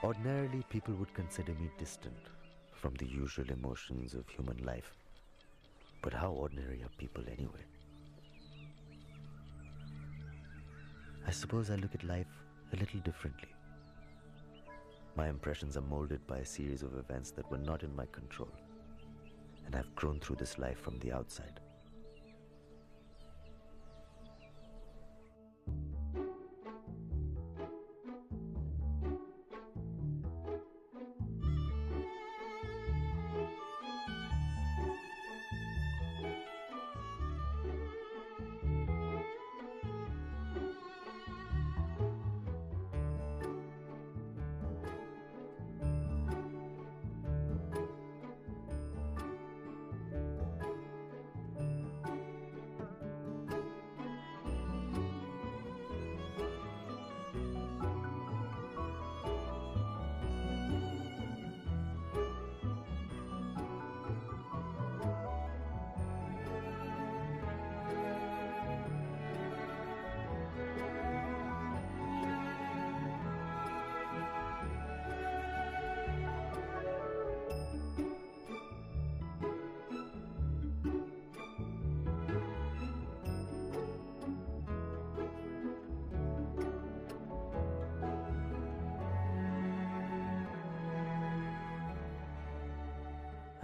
Ordinarily, people would consider me distant from the usual emotions of human life. But how ordinary are people anyway? I suppose I look at life a little differently. My impressions are molded by a series of events that were not in my control, and I've grown through this life from the outside.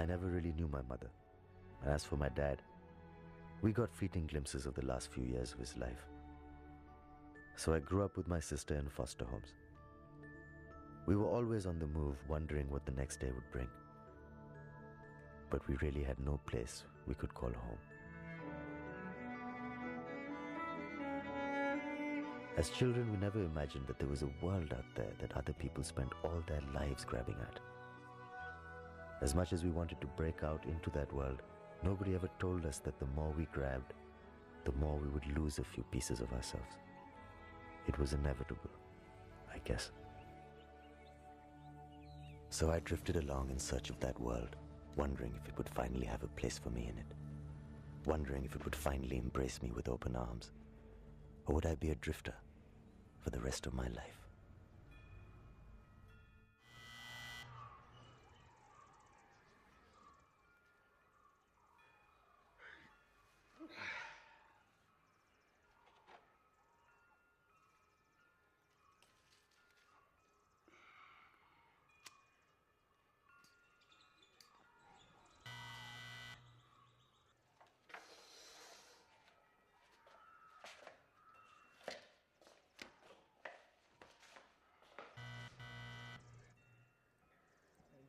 I never really knew my mother. And as for my dad, we got fleeting glimpses of the last few years of his life. So I grew up with my sister in foster homes. We were always on the move, wondering what the next day would bring. But we really had no place we could call home. As children, we never imagined that there was a world out there that other people spent all their lives grabbing at. As much as we wanted to break out into that world, nobody ever told us that the more we grabbed, the more we would lose a few pieces of ourselves. It was inevitable, I guess. So I drifted along in search of that world, wondering if it would finally have a place for me in it, wondering if it would finally embrace me with open arms, or would I be a drifter for the rest of my life?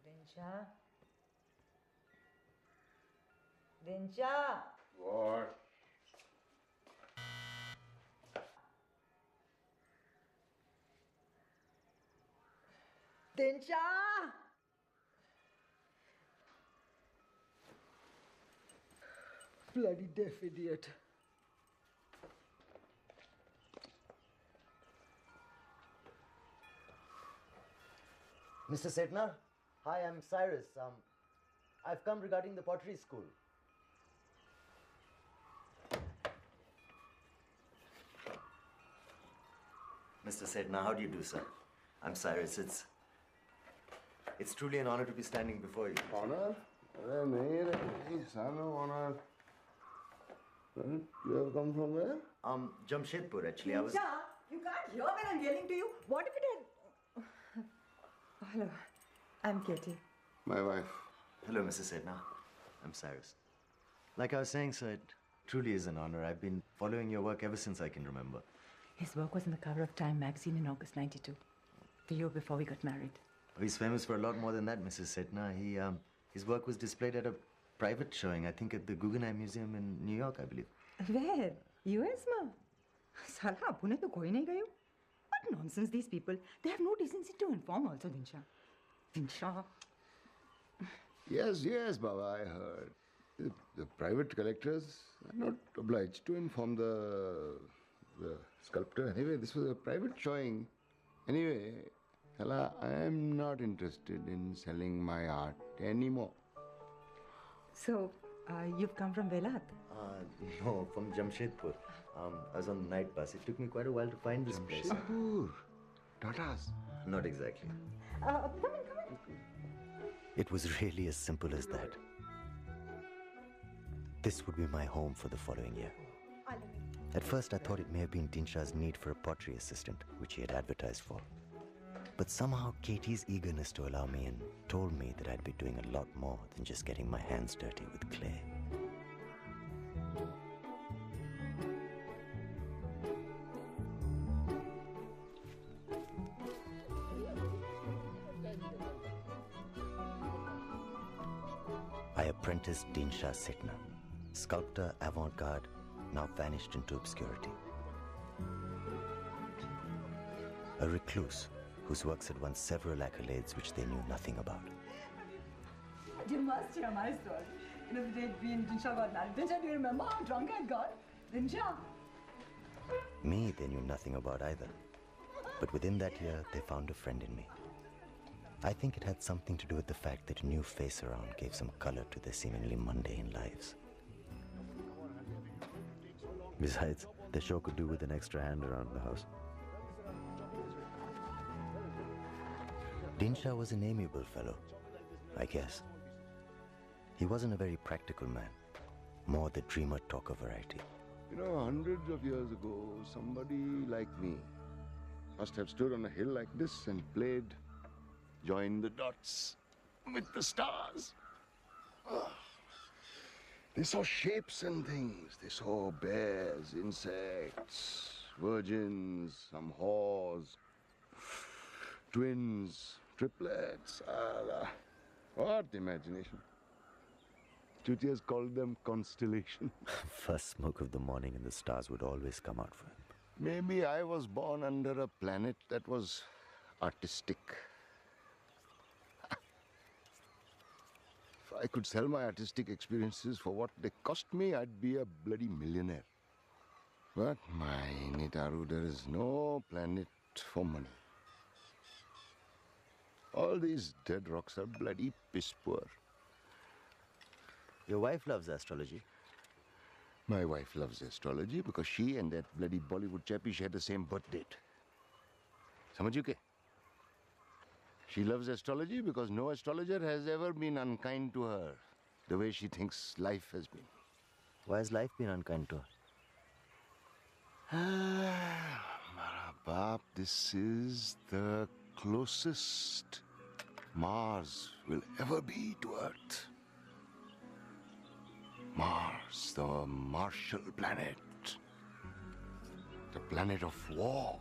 Dinsha? Dinsha? What? Dinsha? Bloody deaf idiot. Mr. Sethna? Hi, I'm Cyrus. I've come regarding the pottery school. Mr. Sethna, how do you do, sir? I'm Cyrus. It's truly an honor to be standing before you. Honor? Son of honor. You have come from where? Jamshedpur, actually. Dinsha, you can't hear when I'm yelling to you. What if it had... Hello, I'm Katie. My wife. Hello, Mrs. Sethna. I'm Cyrus. Like I was saying, sir, it truly is an honor. I've been following your work ever since I can remember. His work was in the cover of Time magazine in August '92, the year before we got married. Oh, he's famous for a lot more than that, Mrs. Sethna. His work was displayed at a private showing, I think at the Guggenheim Museum in New York, I believe. Where? US, ma? Sala, apune to koi nahi gayo. What nonsense, these people. They have no decency to inform also, Dinsha. Dinsha. Yes, Baba, I heard. The private collectors are not obliged to inform the sculptor. Anyway, this was a private showing. Anyway, Hala, I am not interested in selling my art anymore. So, you've come from Velat? No, from Jamshedpur. I was on the night bus. It took me quite a while to find this place. Jamshedpur? Tatas? Not exactly. Come in. It was really as simple as that. This would be my home for the following year. At first, I thought it may have been Dinshah's need for a pottery assistant, which he had advertised for. But somehow Katie's eagerness to allow me in told me that I'd be doing a lot more than just getting my hands dirty with clay. I apprenticed Dinshah Sethna, sculptor avant-garde, now vanished into obscurity. A recluse whose works had won several accolades which they knew nothing about. You must hear my story. The day Dinshah got married. Dinshah, do you remember how drunk I got? Dinshah. Me, they knew nothing about either. But within that year, they found a friend in me. I think it had something to do with the fact that a new face around gave some color to their seemingly mundane lives. Besides, the show could do with an extra hand around the house. Dinshah was an amiable fellow, I guess. He wasn't a very practical man, more the dreamer talker variety. You know, hundreds of years ago, somebody like me must have stood on a hill like this and played Join the Dots with the stars. Oh. They saw shapes and things. They saw bears, insects, virgins, some whores, twins, triplets. What imagination. Chutias called them constellation. First smoke of the morning and the stars would always come out for him. Maybe I was born under a planet that was artistic. If I could sell my artistic experiences for what they cost me, I'd be a bloody millionaire. But my Nitaru, there is no planet for money. All these dead rocks are bloody piss poor. Your wife loves astrology. My wife loves astrology because she and that bloody Bollywood chappie share the same birth date. Samajh you ke? She loves astrology because no astrologer has ever been unkind to her the way she thinks life has been. Why has life been unkind to her? Mara baap, this is the closest Mars will ever be to Earth. Mars, the martial planet. The planet of war.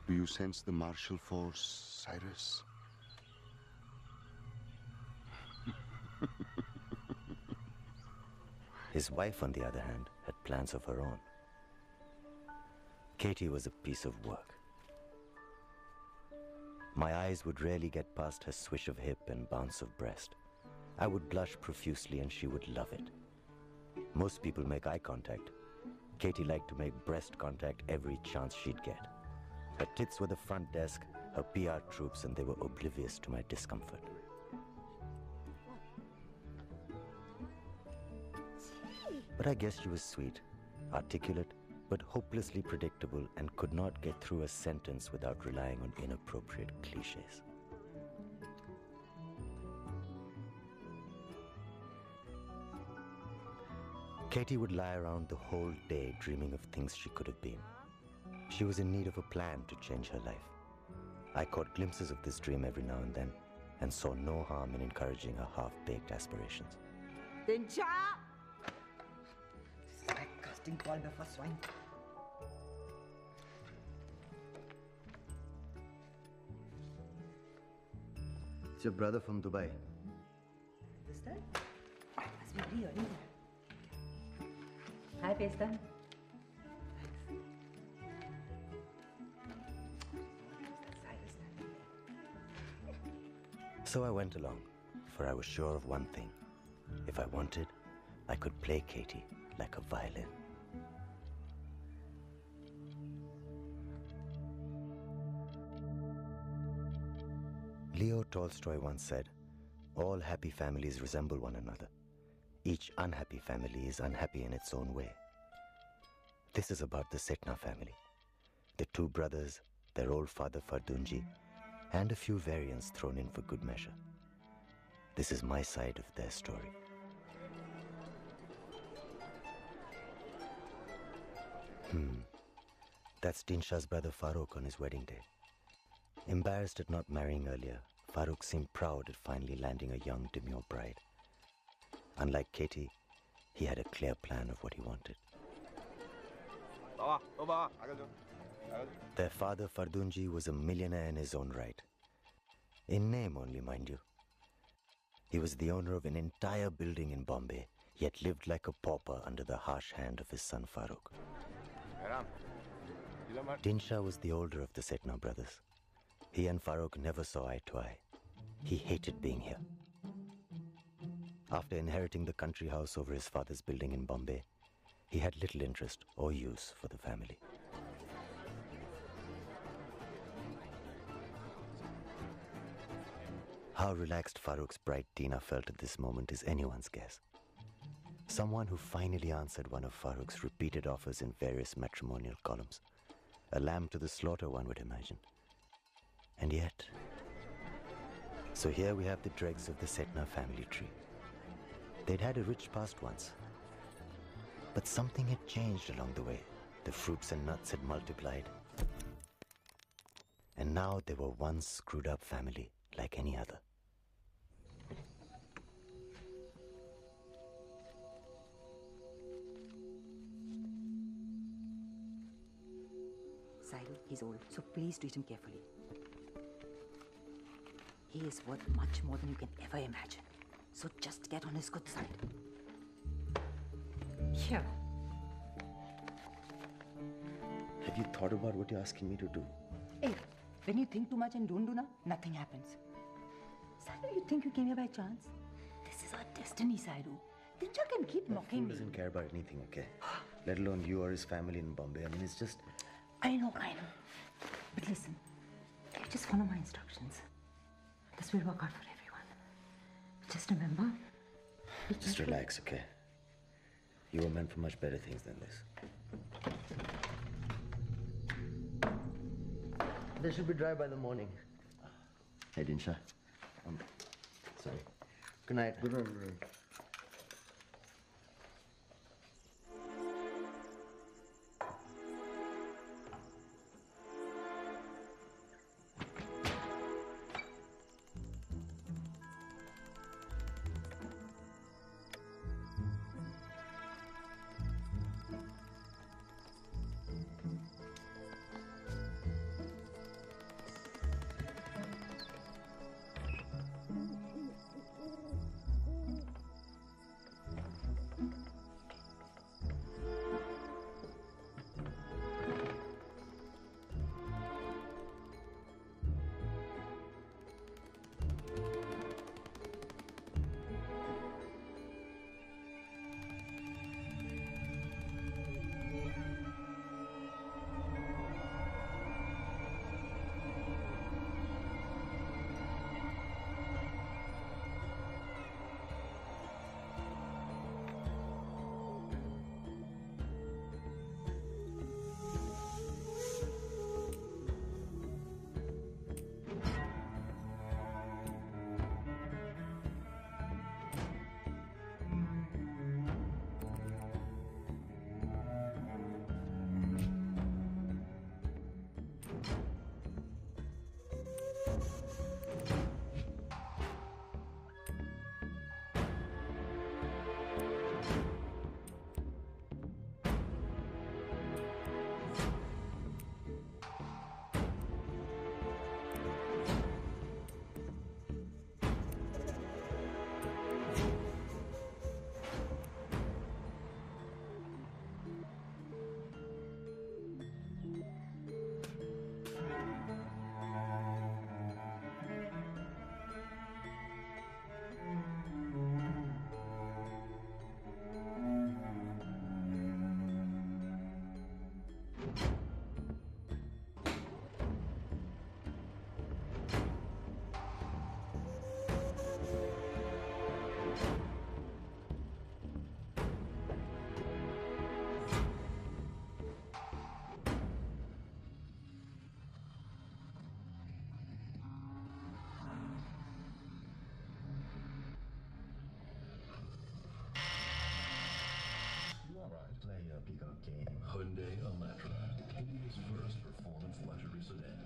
Do you sense the martial force, Cyrus? His wife, on the other hand, had plans of her own. Katie was a piece of work. My eyes would rarely get past her swish of hip and bounce of breast. I would blush profusely and she would love it. Most people make eye contact. Katie liked to make breast contact every chance she'd get. Her tits were the front desk, her PR troops, and they were oblivious to my discomfort. But I guess she was sweet, articulate, but hopelessly predictable and could not get through a sentence without relying on inappropriate cliches. Katie would lie around the whole day dreaming of things she could have been. She was in need of a plan to change her life. I caught glimpses of this dream every now and then and saw no harm in encouraging her half-baked aspirations. Dinshah! This is like casting call before swine. It's your brother from Dubai. This time? Must be really early there. Hi, Pestan. So I went along, for I was sure of one thing. If I wanted, I could play Katie like a violin. Leo Tolstoy once said, "All happy families resemble one another. Each unhappy family is unhappy in its own way." This is about the Sethna family. The two brothers, their old father Fardunji, and a few variants thrown in for good measure. This is my side of their story. That's Din Shah's brother Farooq on his wedding day. Embarrassed at not marrying earlier, Farooq seemed proud at finally landing a young, demure bride. Unlike Katie, he had a clear plan of what he wanted. Their father, Fardunji, was a millionaire in his own right. In name only, mind you. He was the owner of an entire building in Bombay, yet lived like a pauper under the harsh hand of his son Farooq. Din Shah was the older of the Sethna brothers. He and Farooq never saw eye to eye. He hated being here. After inheriting the country house over his father's building in Bombay, he had little interest or use for the family. How relaxed Farooq's bride Tina felt at this moment is anyone's guess. Someone who finally answered one of Farooq's repeated offers in various matrimonial columns. A lamb to the slaughter, one would imagine. And yet... So here we have the dregs of the Sethna family tree. They'd had a rich past once. But something had changed along the way. The fruits and nuts had multiplied. And now they were one screwed up family like any other. Cyrus, he's old, so please treat him carefully. He is worth much more than you can ever imagine. So just get on his good side. Yeah. Have you thought about what you're asking me to do? Hey, when you think too much and don't do nothing happens. Cyrus, you think you came here by chance? This is our destiny, Cyrus. Din Shah can keep mocking me. He doesn't care about anything, okay? Let alone you or his family in Bombay. I mean, it's just... I know. But listen, you just follow my instructions. This will work out for everyone. Just remember... Just relax, okay? You were meant for much better things than this. They should be dry by the morning. Hey, Din Shah. Sorry. Good night. Good night. Hyundai Elantra, India's first performance luxury sedan.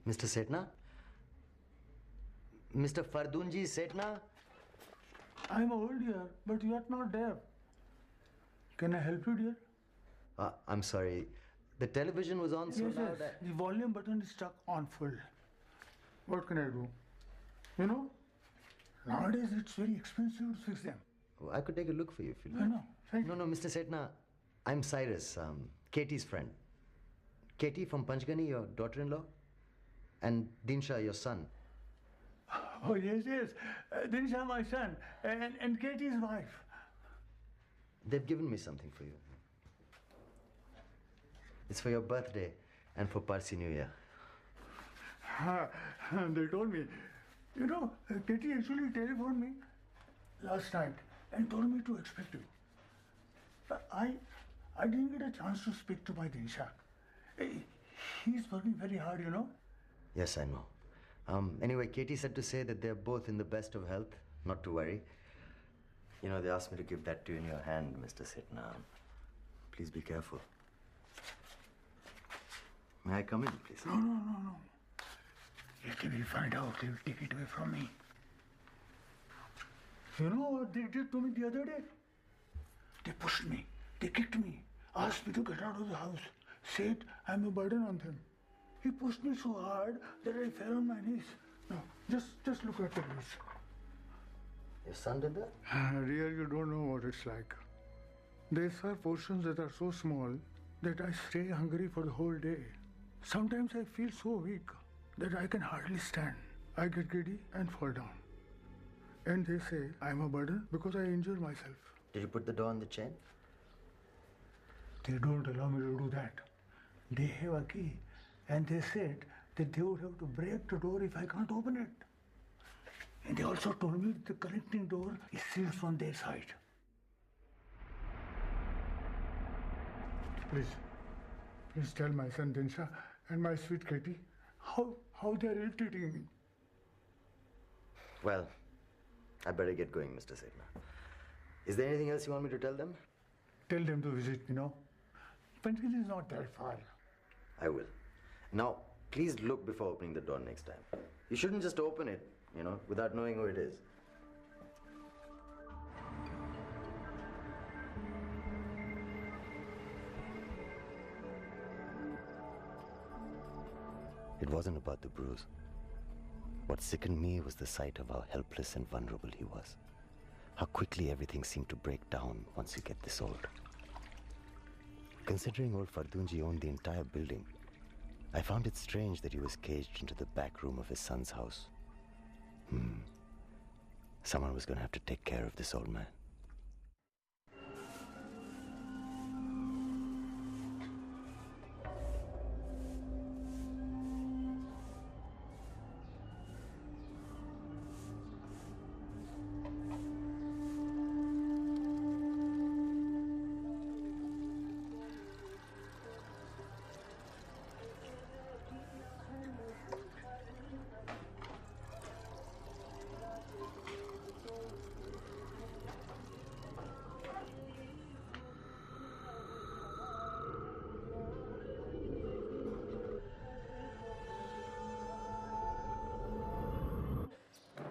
Mr. Sethna? Mr. Fardunji Sethna? I'm old, dear, but you are not deaf. Can I help you, dear? I'm sorry. The television was on so Yes, loud. yes. The volume button is stuck on full. What can I do? You know, nowadays it's very expensive to fix them. Oh, I could take a look for you if you like. I know. Thank you. No, Mr. Sethna. I'm Cyrus, Katie's friend. Katie from Panchgani, your daughter-in-law, and Dinsha, your son. Oh, yes, yes. Dinsha, my son, and Katie's wife. They've given me something for you. It's for your birthday and for Parsi New Year. They told me. You know, Katie actually telephoned me last night and told me to expect you. I didn't get a chance to speak to my Dinsha. He's working very hard, you know. Yes, I know. Anyway, Katie said to say that they're both in the best of health, not to worry. You know, they asked me to give that to you in your hand, Mr. Sethna. Please be careful. May I come in, please? No. If they will find out, they will take it away from me. You know what they did to me the other day? They pushed me, they kicked me, asked me to get out of the house, said I'm a burden on them. He pushed me so hard that I fell on my knees. No, just look at the bruise. Your son did that? Dear, you don't know what it's like. There are portions that are so small that I stay hungry for the whole day. Sometimes I feel so weak that I can hardly stand. I get giddy and fall down. And they say I'm a burden because I injure myself. Did you put the door on the chain? They don't allow me to do that. They have a key, and they said that they would have to break the door if I can't open it. And they also told me the connecting door is sealed from their side. Please tell my son Dinsha and my sweet Katie how they are irritating me. Well, I better get going, Mr. Sethna. Is there anything else you want me to tell them? Tell them to visit me, no? Panchgani is not that far. I will. Now, please look before opening the door next time. You shouldn't just open it, without knowing who it is. It wasn't about the bruise. What sickened me was the sight of how helpless and vulnerable he was. How quickly everything seemed to break down once you get this old. Considering old Fardunji owned the entire building, I found it strange that he was caged into the back room of his son's house. Someone was going to have to take care of this old man.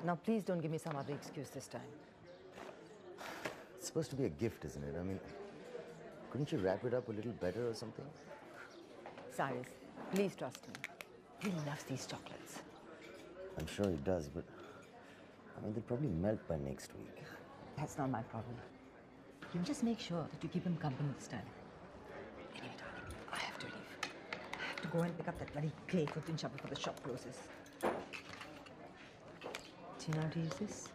Now, please don't give me some other excuse this time. It's supposed to be a gift, isn't it? I mean, couldn't you wrap it up a little better or something? Cyrus, please trust me. He loves these chocolates. I'm sure he does, but they'll probably melt by next week. That's not my problem. You just make sure that you keep him company this time. Anyway, darling, I have to leave. I have to go and pick up that bloody clay for Dinsha before the shop closes. Do you know how to use this?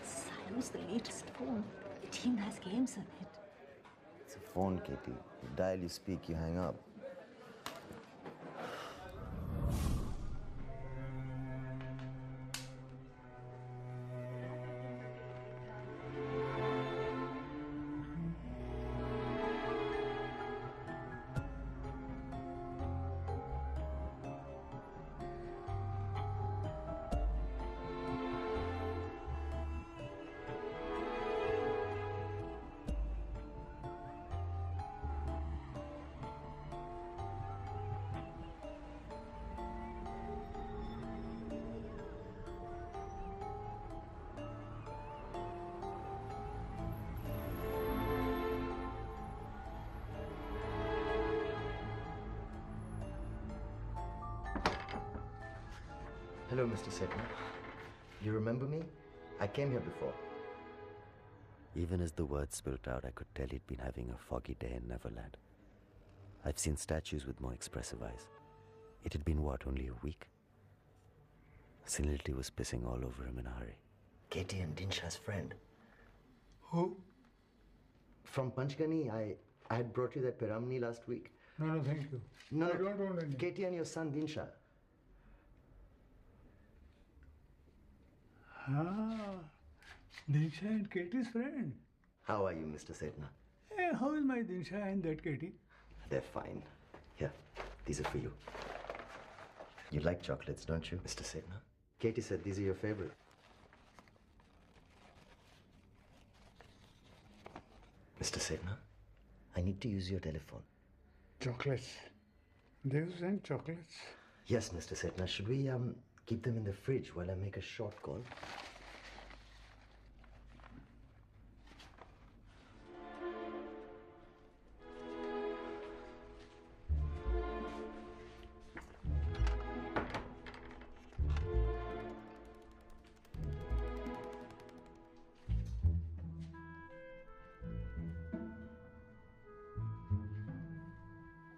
Cyrus, the latest phone. It even has games on it. It's a phone, Katie. You dial, you speak, you hang up. Hello, Mr. Sethna. You remember me? I came here before. Even as the words spilled out, I could tell he'd been having a foggy day in Neverland. I've seen statues with more expressive eyes. It had been, what, only a week? Senility was pissing all over him in a hurry. Katie and Dinshah's friend. Who? From Panchgani, I had brought you that Piramni last week. No, thank you. No, I don't want any. Katie and your son Dinshah. Ah, Dinsha and Katie's friend. How are you, Mr. Sethna? Hey, how is my Dinsha and that Katie? They're fine. Here, these are for you. You like chocolates, don't you, Mr. Sethna? Katie said these are your favorite. Mr. Sethna, I need to use your telephone. Chocolates. They send chocolates. Yes, Mr. Sethna. Should we keep them in the fridge while I make a short call?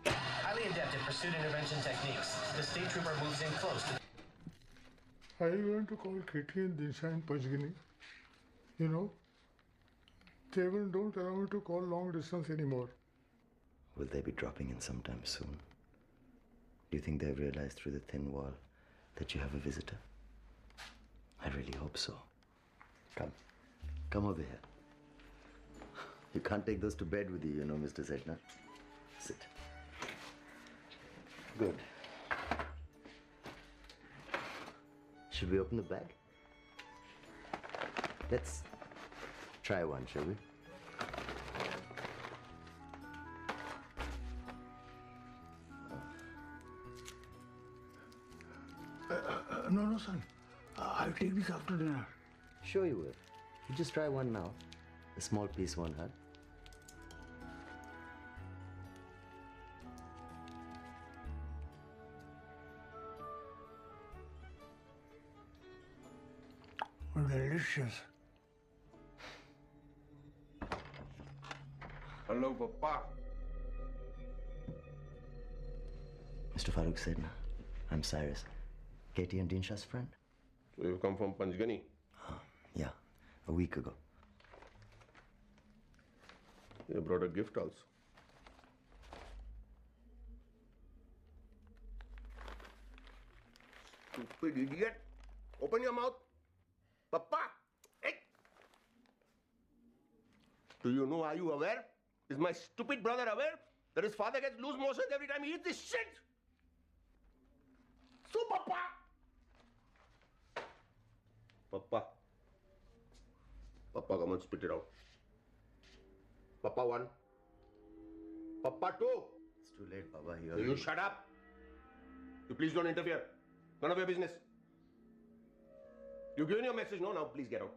Highly adept at pursuit intervention techniques. The state trooper moves in close to... Are you going to call Katie and Dinsha in Panchgani? You know, they don't allow me to call long distance anymore. Will they be dropping in sometime soon? Do you think they've realized through the thin wall that you have a visitor? I really hope so. Come over here. You can't take those to bed with you, Mr. Sethna. Sit. Good. Should we open the bag? Let's try one, shall we? No, son. I'll take this after dinner. Sure you will. You just try one now. A small piece won't hurt. Delicious. Hello, Papa. Mr. Farooq Sethna, I'm Cyrus. Katie and Dinshah's friend? So you've come from Panchgani? Yeah, a week ago. You brought a gift also. Stupid idiot. Open your mouth. Papa! Hey! Do you know, are you aware? Is my stupid brother aware that his father gets loose motions every time he eats this shit? So, Papa! Papa. Papa, come on, spit it out. Papa 1. Papa 2. It's too late, Baba. You shut up. You please don't interfere. None of your business. You've given your message, no? Now please get out.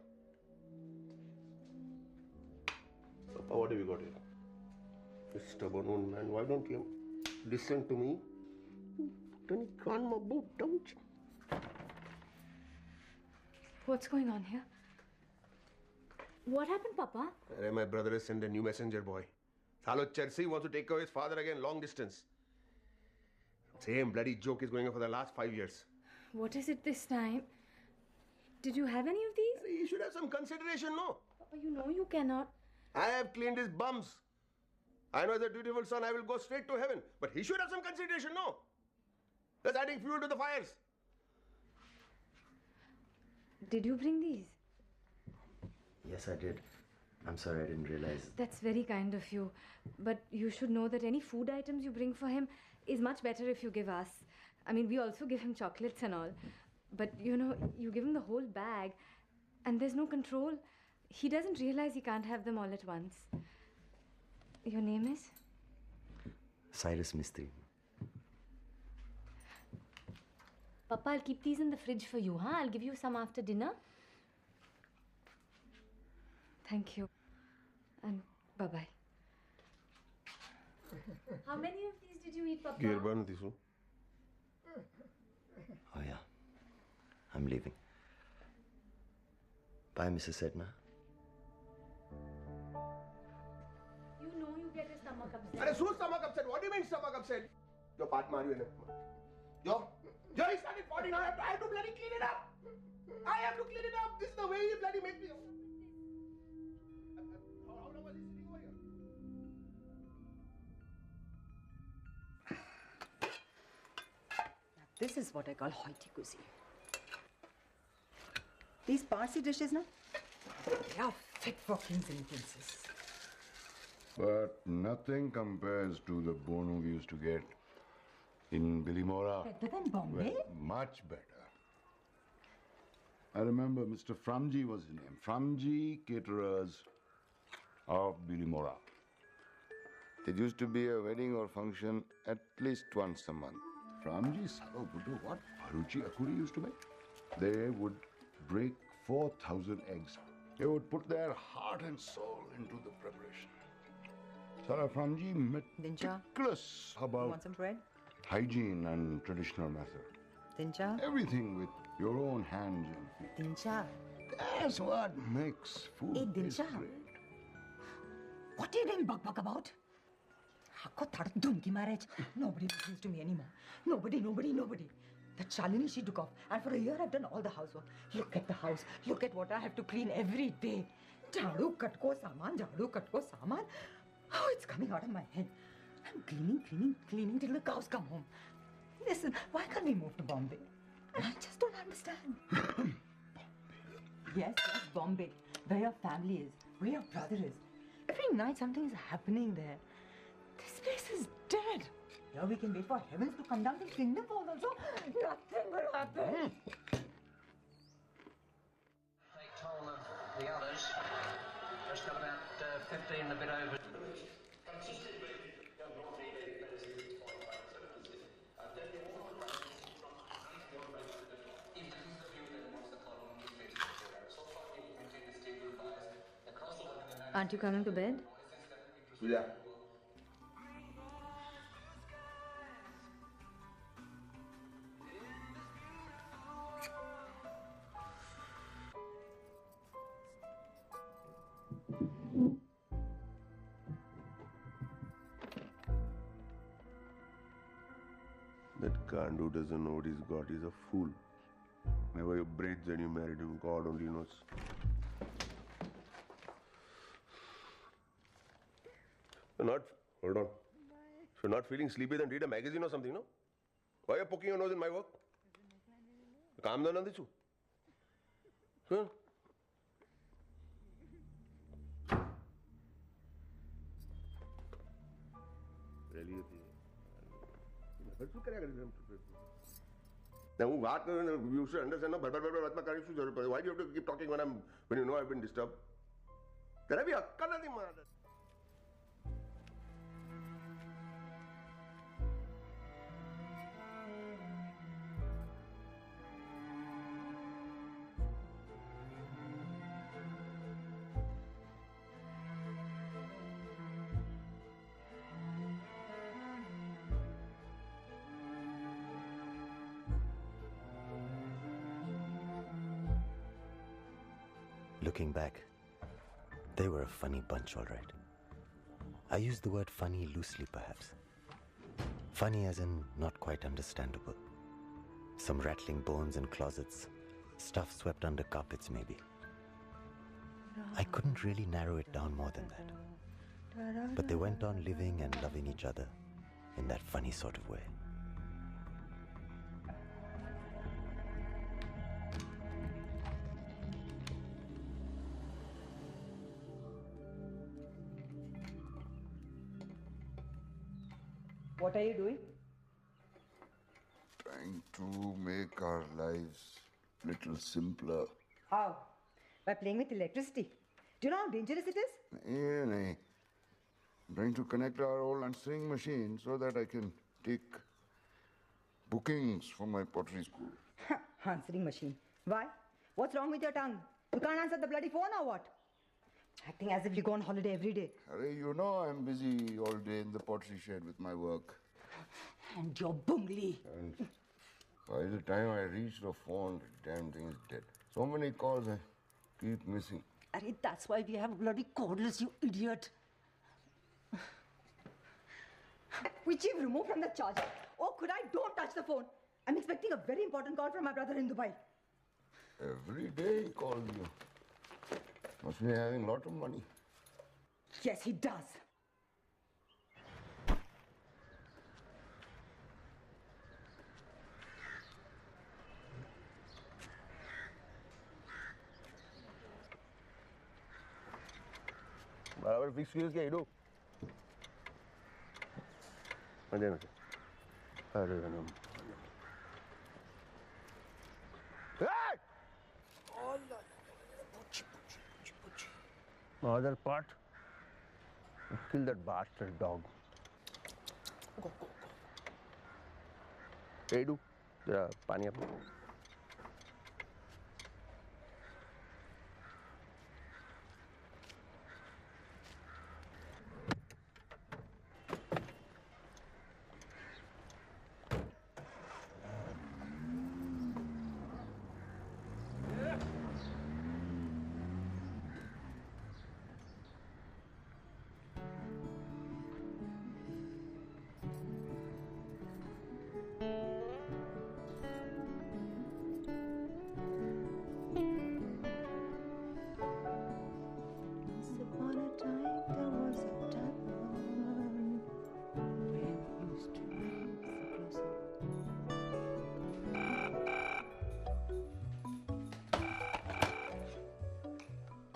Papa, what have you got here? You stubborn old man. Why don't you listen to me? Then you can't my boot, don't you? What's going on here? What happened, Papa? My brother has sent a new messenger boy. Salo Chelsea wants to take away his father again, long distance. Same bloody joke is going on for the last 5 years. What is it this time? Did you have any of these? He should have some consideration, no? Papa, you know you cannot. I have cleaned his bums. I know as a dutiful son I will go straight to heaven. But he should have some consideration, no? That's adding fuel to the fires. Did you bring these? Yes, I did. I'm sorry, I didn't realize. That's very kind of you. But you should know that any food items you bring for him is much better if you give us. I mean, we also give him chocolates and all. But, you give him the whole bag and there's no control. He doesn't realize he can't have them all at once. Your name is? Cyrus Mistry. Papa, I'll keep these in the fridge for you, huh? I'll give you some after dinner. Thank you. And bye-bye. How many of these did you eat, Papa? Gear burn this one. Oh, yeah. I'm leaving. Bye, Mrs. Sethna. You know you get a stomach upset. Are whose stomach upset? What do you mean stomach upset? Your part Mario. Yo, he started farting. I have to bloody clean it up. I have to clean it up. This is the way you bloody make me. How long was he sitting over here? This is what I call hoity cuisine. These Parsi dishes, na, they are fit for kings and princes. But nothing compares to the bono we used to get in Bilimora. Better than Bombay? Well, much better. I remember Mr. Framji was his name. Framji Caterers of Bilimora. There used to be a wedding or function at least once a month. Framji Salo Buddha, what Haruchi Akuri used to make? They would break 4,000 eggs. They would put their heart and soul into the preparation. Sara Framji meticulous about Want some bread? hygiene and traditional method. Dincha? Everything with your own hands and feet. Dincha? That's what makes food Hey, taste Dincha. great. What are you doing bug about? Marriage. Nobody listens to me anymore. Nobody. That Shalini, she took off. And for a year, I've done all the housework. Look at the house. Look at what I have to clean every day. Jhadu katko saman. Oh, it's coming out of my head. I'm cleaning till the cows come home. Listen, why can't we move to Bombay? I just don't understand. Yes, Bombay. Where your family is, where your brother is. Every night something is happening there. This place is dead. Here we can wait for heavens to come down and kingdom falls also. Nothing will happen. Take toll of the others. Just got about 15 and a bit over. Aren't you coming to bed? Yeah. That Kandu doesn't know what he's got. He's a fool. Never your braids and you married him. God only knows. Hold on. If you're not feeling sleepy, then read a magazine or something, no? Why are you poking your nose in my work? Calm down, Nandichu. Huh? Really? Now, you should understand. Why do you have to keep talking when you know I've been disturbed? There be akka nahi mara. Looking back, they were a funny bunch, all right. I use the word funny loosely, perhaps. Funny as in not quite understandable. Some rattling bones in closets, stuff swept under carpets, maybe. I couldn't really narrow it down more than that. But they went on living and loving each other in that funny sort of way. What are you doing? Trying to make our lives a little simpler. How? By playing with electricity. Do you know how dangerous it is? Yeah, I'm trying to connect our old answering machine so that I can take bookings for my pottery school. Answering machine. Why? What's wrong with your tongue? You can't answer the bloody phone or what? Acting as if you go on holiday every day. Arey, you know I'm busy all day in the pottery shed with my work. And your bungli. And By the time I reach the phone, the damn thing is dead. So many calls I keep missing. Arey, that's why we have bloody cordless, you idiot. Which you've removed from the charger. Oh, could I? Don't touch the phone. I'm expecting a very important call from my brother in Dubai. Every day he calls you. Must be having a lot of money. Yes, he does. बराबर fix किया क्या इडो मजे ना अरे गनम Other part, kill that bastard dog. Go. Hey, do पानी अपना.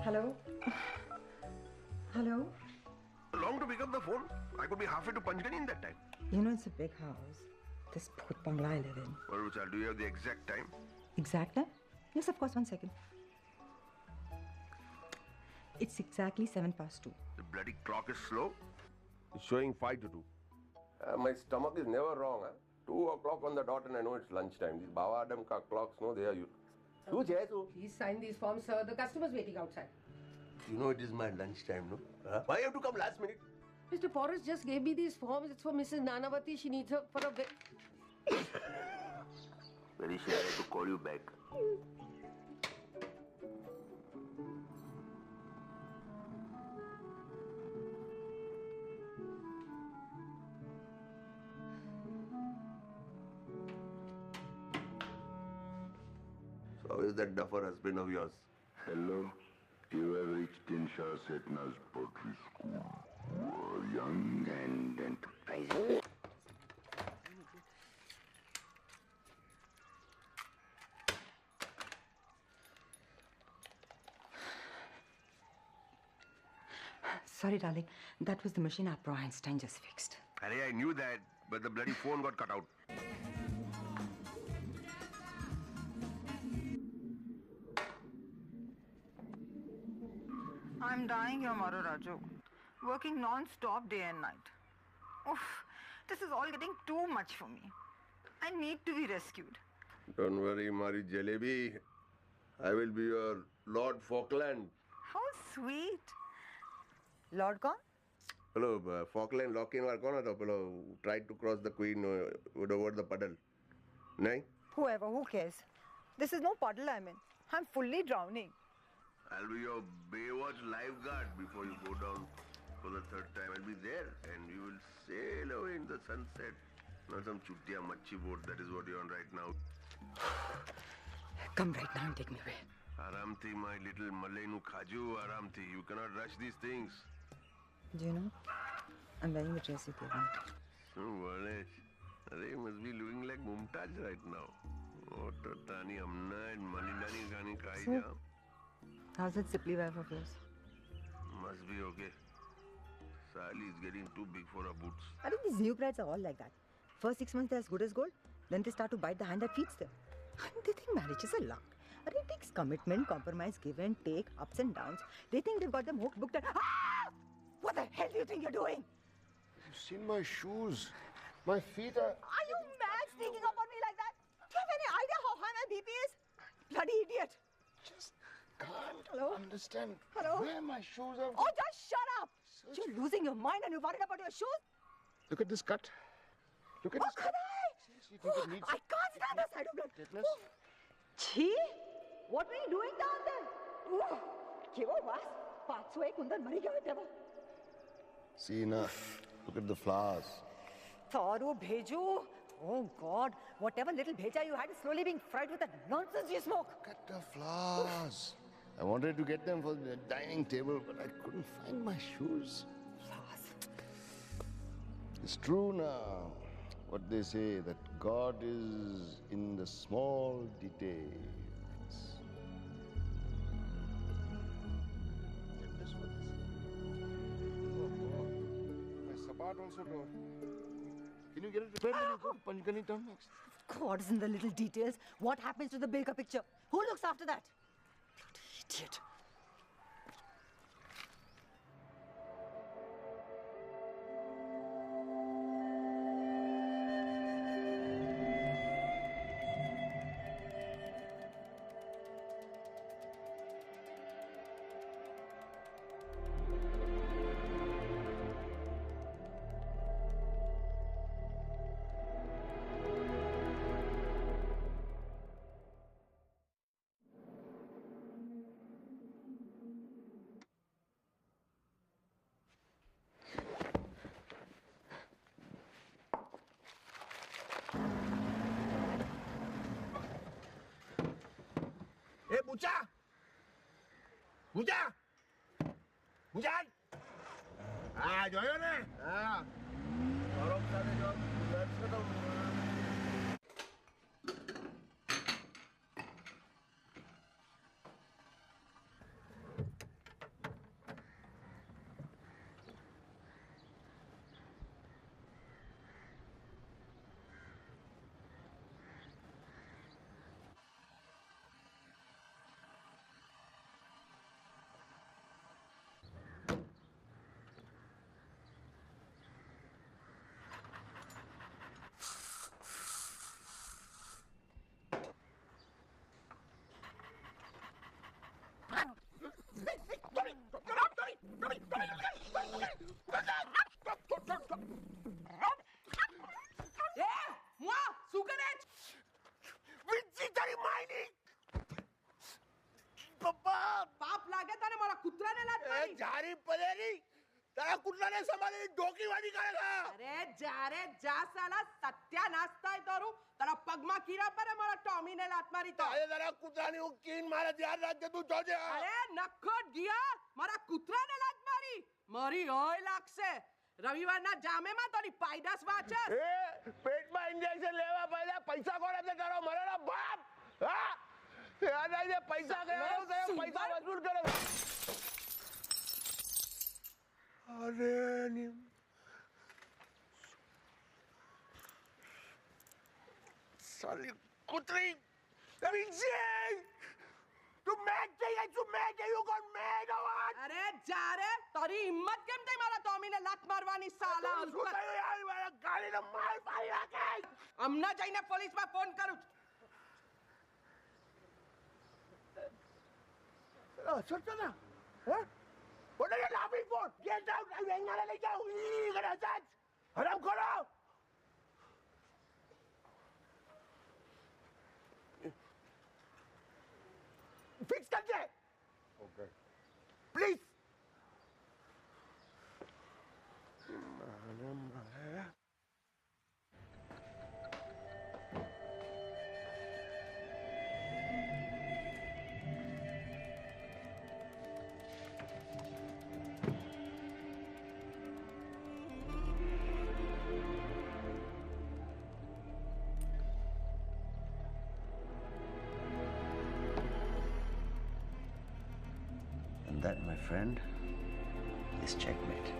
Hello? Hello? Long to pick up the phone. I could be halfway to Panchgani in that time. You know, it's a big house. This poor bungalow I live in. Well, do you have the exact time? Exact time? Yes, of course, 1 second. It's exactly 2:07. The bloody clock is slow. It's showing 5 to 2. My stomach is never wrong. 2 o'clock on the dot and I know it's lunchtime. These Baba Adam ka clocks, no, they are you. Please sign these forms, sir. The customer's waiting outside. You know it is my lunchtime, no? Why you have to come last minute? Mr. Porras just gave me these forms. It's for Mrs. Nanavati. She needs her for a Very sure I have to call you back. So how is that duffer husband of yours? Hello. You have reached in Shah Sethna's poetry school. You are young and enterprising. Sorry, darling. That was the machine our Pro Einstein just fixed. I knew that, but the bloody phone got cut out. I'm dying here, Maru Raju. Working non-stop day and night. Oof, this is all getting too much for me. I need to be rescued. Don't worry, Mari Jalebi. I will be your Lord Falkland. How sweet. Lord Khan? Hello, Falkland lock-in war कौन था? Hello, tried to cross the Queen over the puddle. No? Whoever, who cares? This is no puddle I'm in. I'm fully drowning. I'll be your Baywatch lifeguard before you go down for the third time. I'll be there and you will sail away in the sunset. Not some chutiya machi boat, that is what you're on right now. Come right now and take me away. Aramthi, my little Malainu Khaju, Aramthi. You cannot rush these things. Do you know? I'm wearing the dress you gave me. So, Valesh, you must be looking like Mumtaz right now. Oh, Tani Amna and Malindani Khani Kaija. How's that Sipply wife of yours? Must be okay. Sally is getting too big for her boots. I think these new brides are all like that. First 6 months they're as good as gold. Then they start to bite the hand that feeds them. And they think marriage is a luck. And it takes commitment, compromise, give and take, ups and downs. They think they've got them hooked, booked and... Ah! What the hell do you think you're doing? You've seen my shoes. My feet are... Are you mad sneaking up on me like that? Do you have any idea how high my BP is? Bloody idiot. Just can't Hello? understand Hello? where my shoes are. Oh, just shut up! You're losing your mind and you're worried about your shoes? Look at this cut. Look at Oh, this cut. can I? Seriously, you think it needs... I can't That's another side of blood. Tetanus? Chhi! What were you doing down there? Kevo was? 501 kundar mari gaya teva. See, na, look at the flowers. Tharu bheju. Oh God, whatever little bheja you had is slowly being fried with that nonsense you smoke. Look at the flowers. I wanted to get them for the dining table, but I couldn't find my shoes. Flowers. It's true now, what they say, that God is in the small details. Get this for this. My support also door. Can you get it repaired when you go to Panchgani town next? God is in the little details. What happens to the Bilka picture? Who looks after that? Bloody idiot. Bucha! Bucha! Buchan! Joyo ne? Orang sana jo. Let's go. રવિવારના જામેમાં તોરી પાયદાસ વાચે પેટમાં injection લેવા પહેલા પૈસા કોણ આપે તારો મરેલો બાપ હા યાદ આવી પૈસા ગયા પૈસા વસૂલ કરે અરે સાલી કૂતરી વિજય તું મેચ જઈએ તું મેચ જઈએ કોણ મેચ અવાજ અરે જા રે તારી હિંમત કેમ થઈ મારા ટોમીને લાત મારવાની સાલા શું થયું યાર મારા ગાડીનો માલ પાડી નાખે હમણાં જઈને પોલીસમાં ફોન કરું Sethna, huh? What are you laughing for? Get out! I'm going to let you go. Haram khoro! Fix करके. Okay. Please. And that, my friend, is checkmate.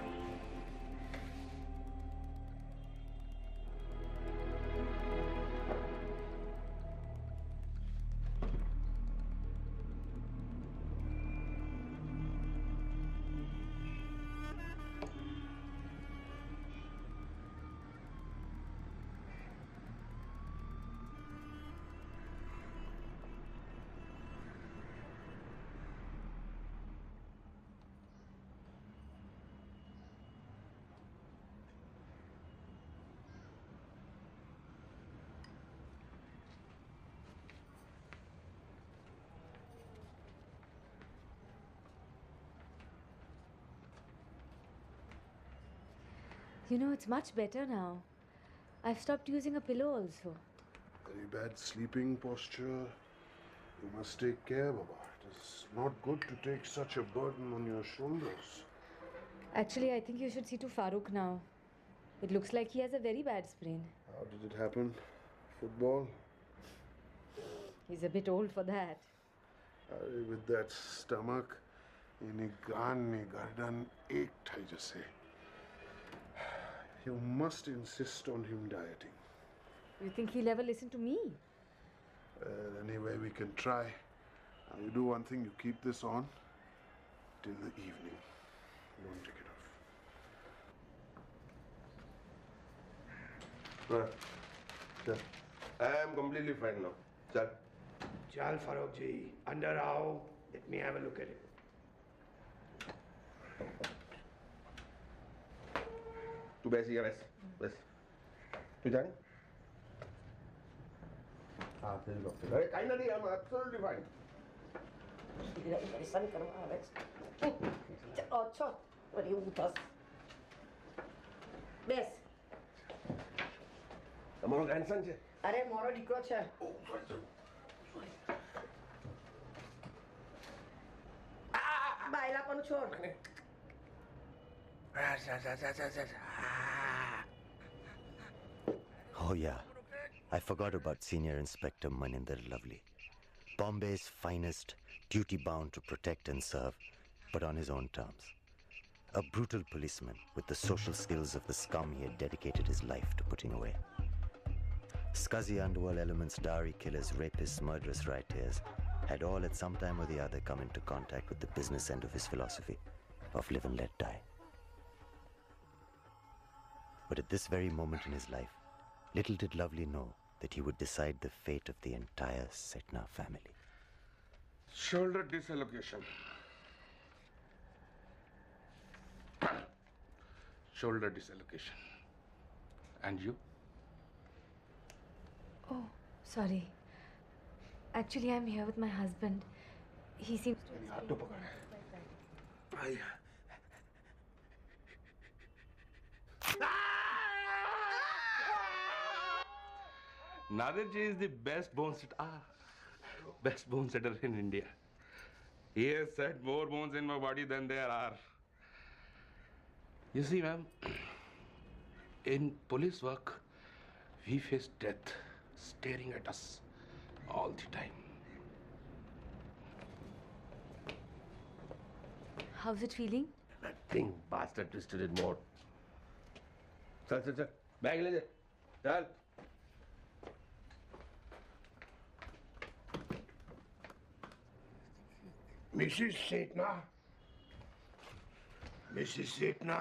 You know, it's much better now. I've stopped using a pillow also. Very bad sleeping posture. You must take care, Baba. It is not good to take such a burden on your shoulders. Actually, I think you should see to Farooq now. It looks like he has a very bad sprain. How did it happen? Football? He's a bit old for that. With that stomach, in gardan ekht hai jaise. You must insist on him dieting. You think he'll ever listen to me? Anyway, we can try. Now, you do one thing, you keep this on till the evening. Don't take it off. Sir, I am completely fine now. Sir. Chal Farooq ji, under aao. Let me have a look at it. तू बैसिएगा बस तू जाने हाँ फिर doctor अरे काई ना नहीं I'm absolutely fine परेशान करवा है अच्छा बड़ी उतास बेस તમારો ગ્રેન્ડસન છે અરે મારો દીકરો છે બાયલા પણ છોડ Oh yeah, I forgot about Senior Inspector Maninder Lovely. Bombay's finest, duty-bound to protect and serve, but on his own terms. A brutal policeman with the social skills of the scum he had dedicated his life to putting away. Scuzzy underworld elements, dowry killers, rapists, murderous rioters had all at some time or the other come into contact with the business end of his philosophy of live and let die. But at this very moment in his life, little did Lovely know that he would decide the fate of the entire Sethna family. Shoulder dislocation. Shoulder dislocation. And you? Oh, sorry. Actually, I'm here with my husband. He seems to... Nadirji is the best bone setter in India. He has set more bones in my body than there are. You see, ma'am, in police work, we face death staring at us all the time. How's it feeling? Nothing. Bastard twisted it more. Chal. Bag le Chal. Mrs. Sethna. Mrs. Sethna.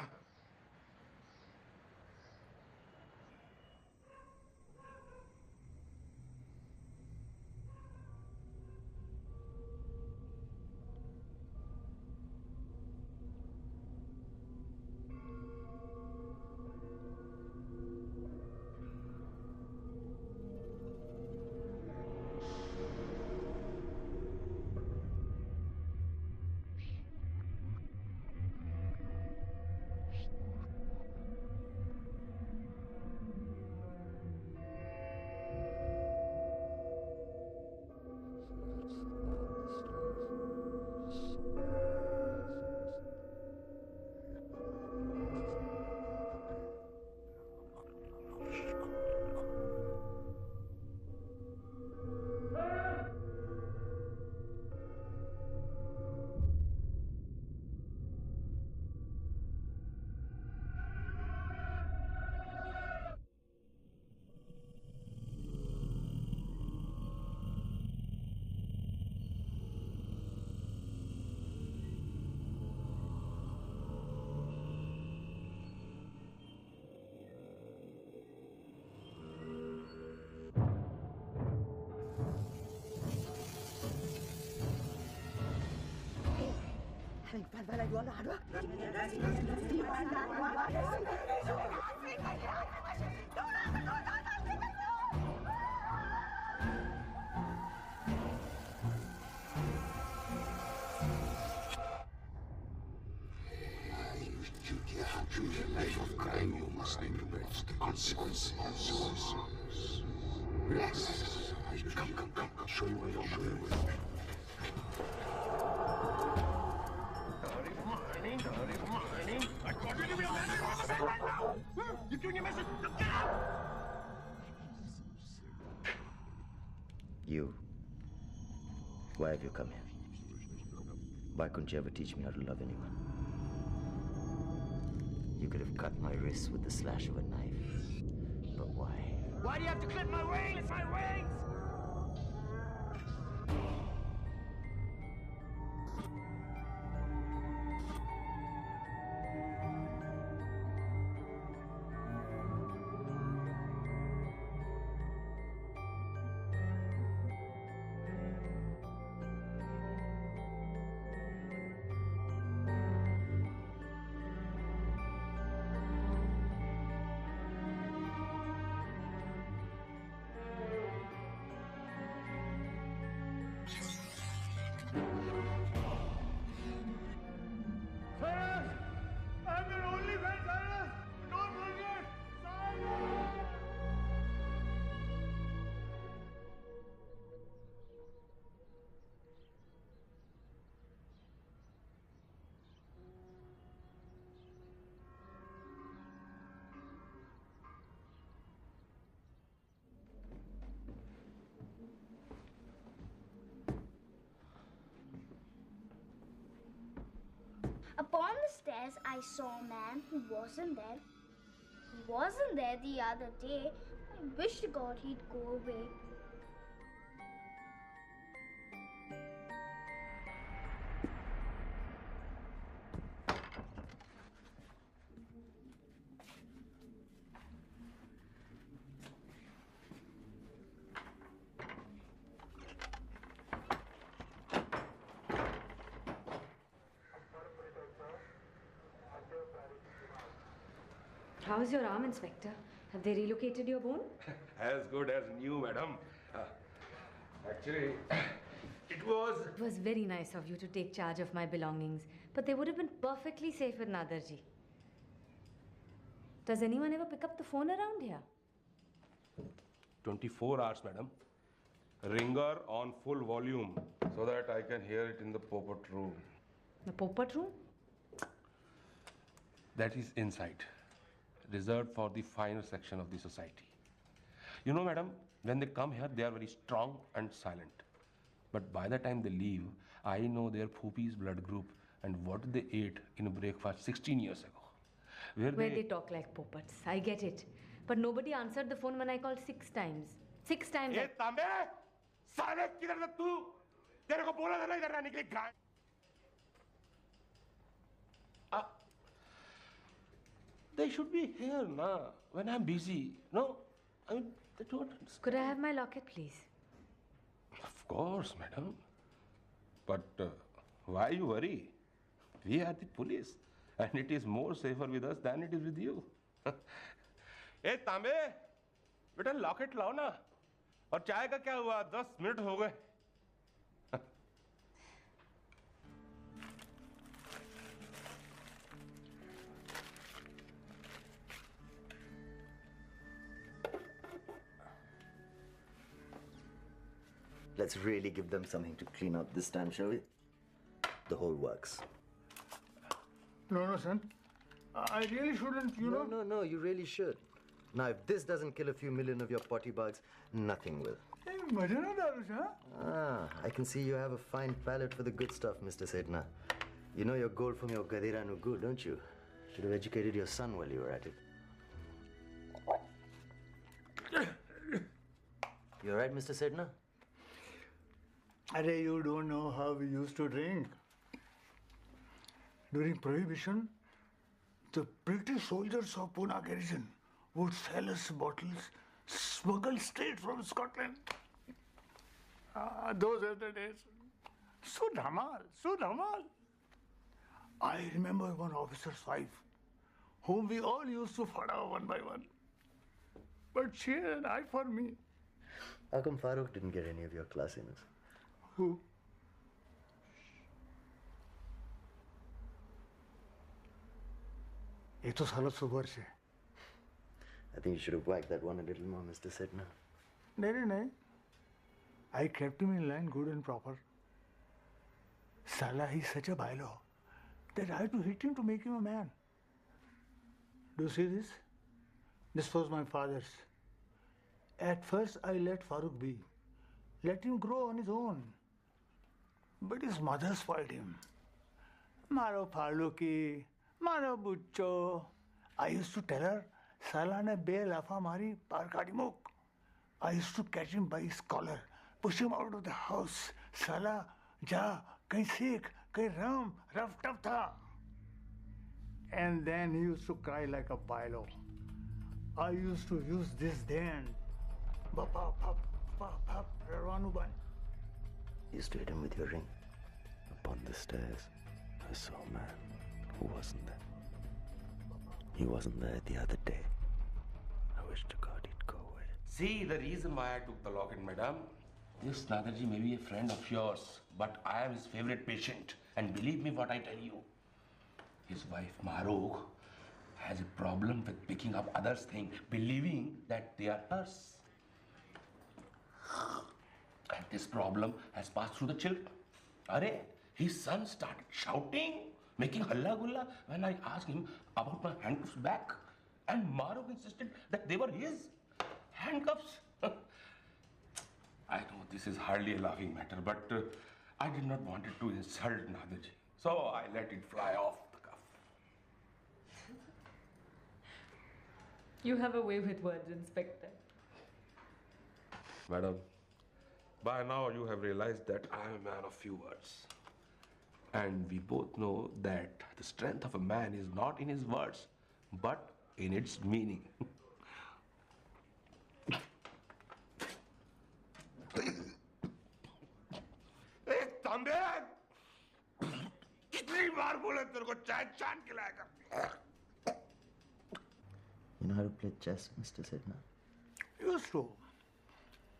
Choose a life of crime, you must consequences. Relax. Come. Show you where you're going. You giving a message? You. Why have you come here? Why couldn't you ever teach me how to love anyone? You could have cut my wrists with the slash of a knife. But why? Why do you have to clip my wings? My wings! Upon the stairs, I saw a man who wasn't there. He wasn't there the other day. I wish to God he'd go away. How's your arm, Inspector? Have they relocated your bone? As good as new, madam. Actually, it was... It was very nice of you to take charge of my belongings, but they would have been perfectly safe with Nadarji. Does anyone ever pick up the phone around here? 24 hours, madam. Ringer on full volume so that I can hear it in the Popat room. The Popat room? That is inside, reserved for the finer section of the society. You know, madam, when they come here, they are very strong and silent. But by the time they leave, I know their Phoopy's blood group and what they ate in breakfast 16 years ago. Where they talk like Popats. I get it. But nobody answered the phone when I called 6 times. 6 times. Hey, Tambe! साले किधर था तू? तेरे को बोला था ना इधर रहने के लिए गाय. They should be here now when I'm busy. No, I mean they don't understand. Could I have my locket, please? Of course, madam. But why you worry? We are the police, and it is more safer with us than it is with you. Hey, तांबे, बेटा locket लाओ ना. और चाय का क्या हुआ? 10 minute हो गए. Let's really give them something to clean up this time, shall we? The whole works. No, son. I really shouldn't, you know. No, you really should. Now, if this doesn't kill a few million of your potty bugs, nothing will. I can see you have a fine palate for the good stuff, Mr. Sethna. You know your gold from your Gadira Nugu, don't you? Should have educated your son while you were at it. You all right, Mr. Sethna? Arey, you don't know how we used to drink. During Prohibition, the British soldiers of Pune garrison would sell us bottles smuggled straight from Scotland. Those are the days. So dhamal. I remember one officer's wife, whom we all used to fada one by one. But she had an eye for me. How come Farooq didn't get any of your classiness? Who? ये तो साला सुबर से. I think you should have whacked that one a little more, Mr. Sethna. No. I kept him in line good and proper. Salah, he's such a bailo that I had to hit him to make him a man. Do you see this? This was my father's. At first, I let Farooq be. Let him grow on his own. But his mother spoiled him. Maro Faluki, Maro Bucho. I used to tell her, Salah ne be lafa mari parkadi muk. I used to catch him by his collar, push him out of the house. Salah, ja, kahin seekh, kahin ram, rough tough tha. And then he used to cry like a bailo. I used to use this then. You used to hit him with your ring. Upon the stairs, I saw a man who wasn't there. He wasn't there the other day. I wish to God he'd go away. See, the reason why I took the locket, madam. This Nadaji may be a friend of yours, but I am his favorite patient. And believe me what I tell you. His wife, Mahrukh, has a problem with picking up others' things, believing that they are hers. And this problem has passed through the children. His son started shouting, making halla gulla when I asked him about my handcuffs back. And Mahrukh insisted that they were his handcuffs. I know this is hardly a laughing matter, but I did not want it to insult Nadaji. So I let it fly off the cuff. You have a way with words, Inspector. Madam, by now you have realized that I am a man of few words. And we both know that the strength of a man is not in his words, but in its meaning. Hey, Tambe! कितनी बार बोले तेरे को चाय चांद खिलाएगा? You know how to play chess, Mr. Sethna? Used to.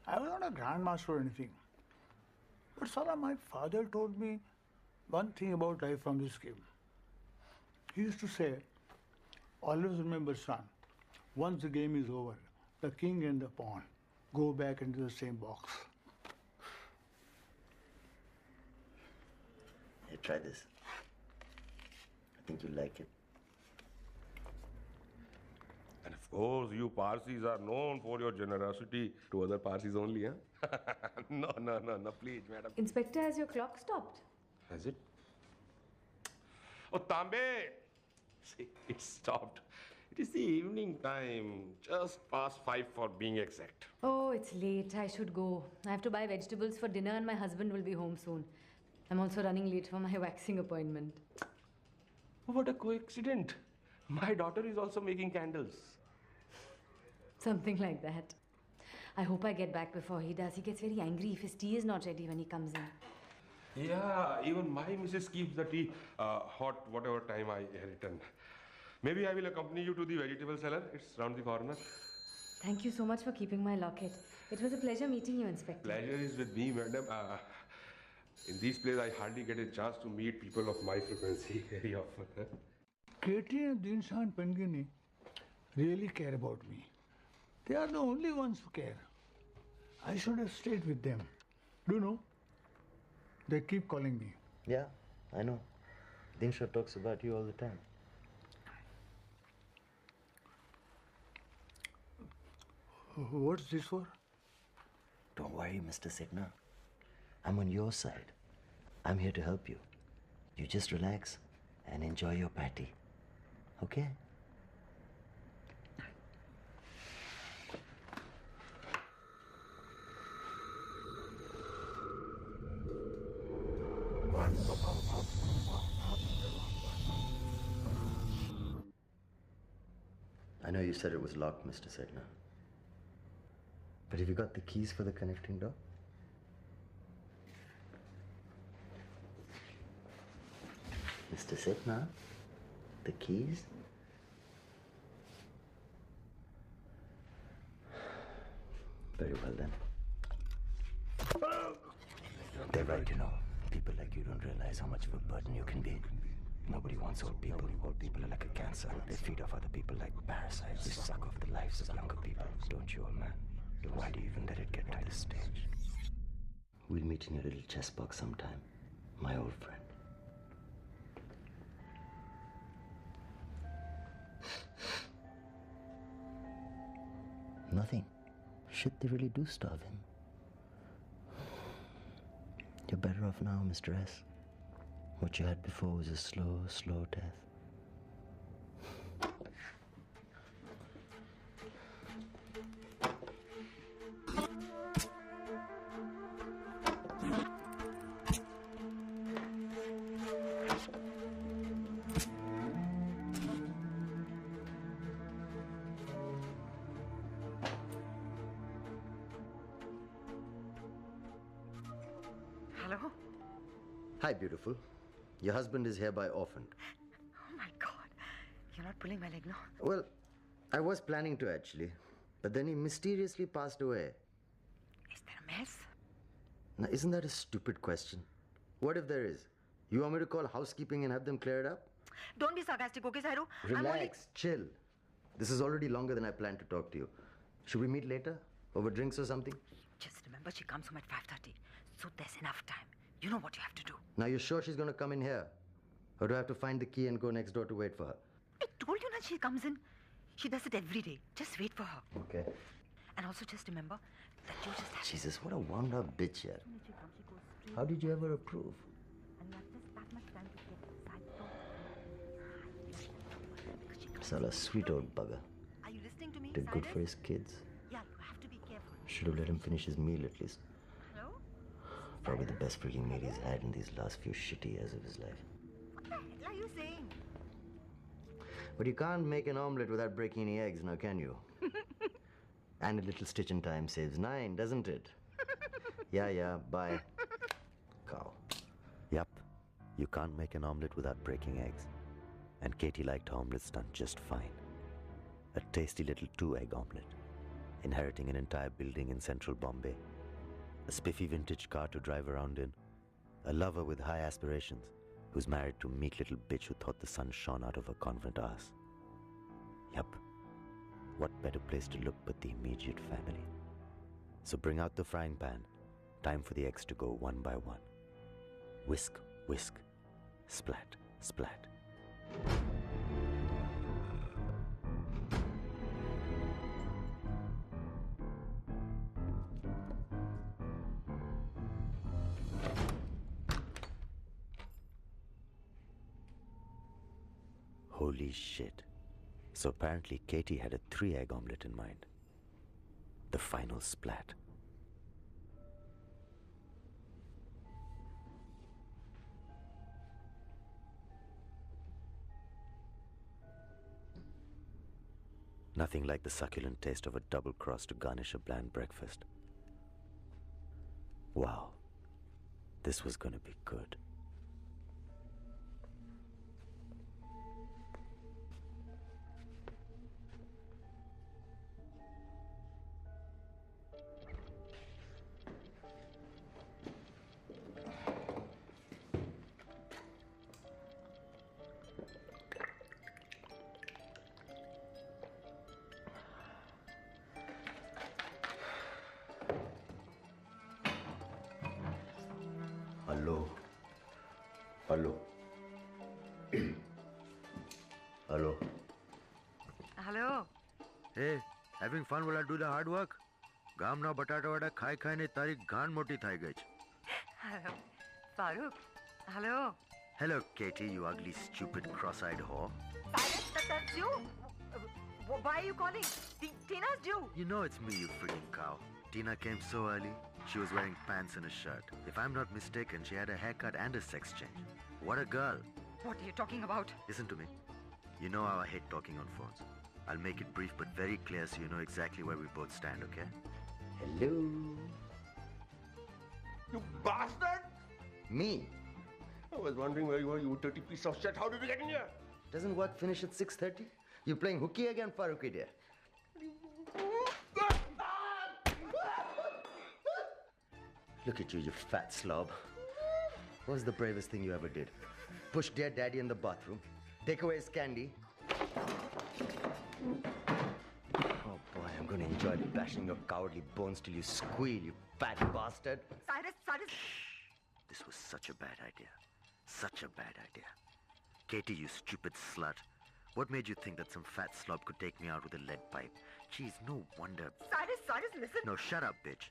I was not a grandmaster or anything. But Salah, my father told me one thing about life from this game. He used to say, always remember, son, once the game is over, the king and the pawn go back into the same box. Hey, try this. I think you'll like it. And of course, you Parsis are known for your generosity to other Parsis only, huh? No, please, madam. Inspector, has your clock stopped? Has it? Oh, Tambe! See, it stopped. It is the evening time, just past 5 for being exact. Oh, it's late. I should go. I have to buy vegetables for dinner and my husband will be home soon. I'm also running late for my waxing appointment. What a coincidence. My daughter is also making candles. Something like that. I hope I get back before he does. He gets very angry if his tea is not ready when he comes in. Yeah, even my missus keeps the tea hot whatever time I return. Maybe I will accompany you to the vegetable cellar. It's round the corner. Thank you so much for keeping my locket. It was a pleasure meeting you, Inspector. Pleasure is with me, madam. In this place, I hardly get a chance to meet people of my frequency very often. Katie and Dinsha and Panchgani really care about me. They are the only ones who care. I should have stayed with them. Do you know? They keep calling me. Yeah, I know. Dinsha talks about you all the time. What's this for? Don't worry, Mr. Sethna. I'm on your side. I'm here to help you. You just relax and enjoy your party. Okay? I know you said it was locked, Mr. Sethna. But have you got the keys for the connecting door? Mr. Sethna, the keys? Very well then. They're right, you know. People like you don't realize how much of a burden you can be. Nobody wants old people. Old people are like a cancer. They feed off other people like parasites. They suck off the lives of younger people. Don't you, old man? Why do you even let it get to this stage? We'll meet in your little chess box sometime, my old friend. Nothing. Shit, they really do starve him. You're better off now, Mr. S. What you had before was a slow, slow death. Hello? Hi, beautiful. Your husband is hereby orphaned. Oh my God. You're not pulling my leg now? Well, I was planning to actually, but then he mysteriously passed away. Is there a mess? Now, isn't that a stupid question? What if there is? You want me to call housekeeping and have them clear it up? Don't be sarcastic, okay, Cyrus? Relax, chill. This is already longer than I planned to talk to you. Should we meet later? Over drinks or something? Just remember she comes home at 5:30. So there's enough time. You know what you have to do. Now, you're sure she's going to come in here? Or do I have to find the key and go next door to wait for her? I told you that she comes in. She does it every day. Just wait for her. Okay. And also just remember that you just have Jesus, what a wound-up bitch here. When she comes, she goes straight. How did you ever approve? And you have just that much time to get inside the door. Such a sweet old bugger. Are you listening to me, Did good Cyrus? for his kids. Yeah, you have to be careful. Should have let him finish his meal at least. Hello? Probably the best freaking meal he's had in these last few shitty years of his life. What the hell are you saying? But you can't make an omelette without breaking any eggs, now can you? And a little stitch in time saves 9, doesn't it? Yeah, bye. Cow. Yup, you can't make an omelette without breaking eggs. And Katie liked her omelets done just fine. A tasty little 2-egg omelette, inheriting an entire building in central Bombay, a spiffy vintage car to drive around in, a lover with high aspirations who's married to a meek little bitch who thought the sun shone out of her convent ass. Yup, what better place to look but the immediate family? So bring out the frying pan, time for the eggs to go one by one. Whisk, whisk, splat, splat. Holy shit. So apparently Katie had a 3-egg omelette in mind. The final splat. Nothing like the succulent taste of a double cross to garnish a bland breakfast. Wow. This was going to be good. Hello. Hello. Hello. Hey, having fun while I do the hard work? ગામના બટાટા વડા ખાઈ ખાઈને તારી ગાંડ મોટી થઈ ગઈ છે. Hello. Farooq. Hello. Hello, Katie, you ugly, stupid, cross-eyed whore. Cyrus, that's you? Why are you calling? Tina's due. You know it's me, you freaking cow. Tina came so early. She was wearing pants and a shirt. If I'm not mistaken, she had a haircut and a sex change. What a girl. What are you talking about? Listen to me. You know how I hate talking on phones. I'll make it brief but very clear so you know exactly where we both stand, okay? Hello. You bastard! Me? I was wondering where you were, you dirty piece of shit. How did you get in here? Doesn't work finish at 6:30? You playing hooky again, Farooq, dear? Look at you, you fat slob. What was the bravest thing you ever did? Push dear daddy in the bathroom. Take away his candy. Oh boy, I'm going to enjoy bashing your cowardly bones till you squeal, you fat bastard. Cyrus. This was such a bad idea. Such a bad idea. Katie, you stupid slut. What made you think that some fat slob could take me out with a lead pipe? Jeez, no wonder. Cyrus, listen. No, shut up, bitch.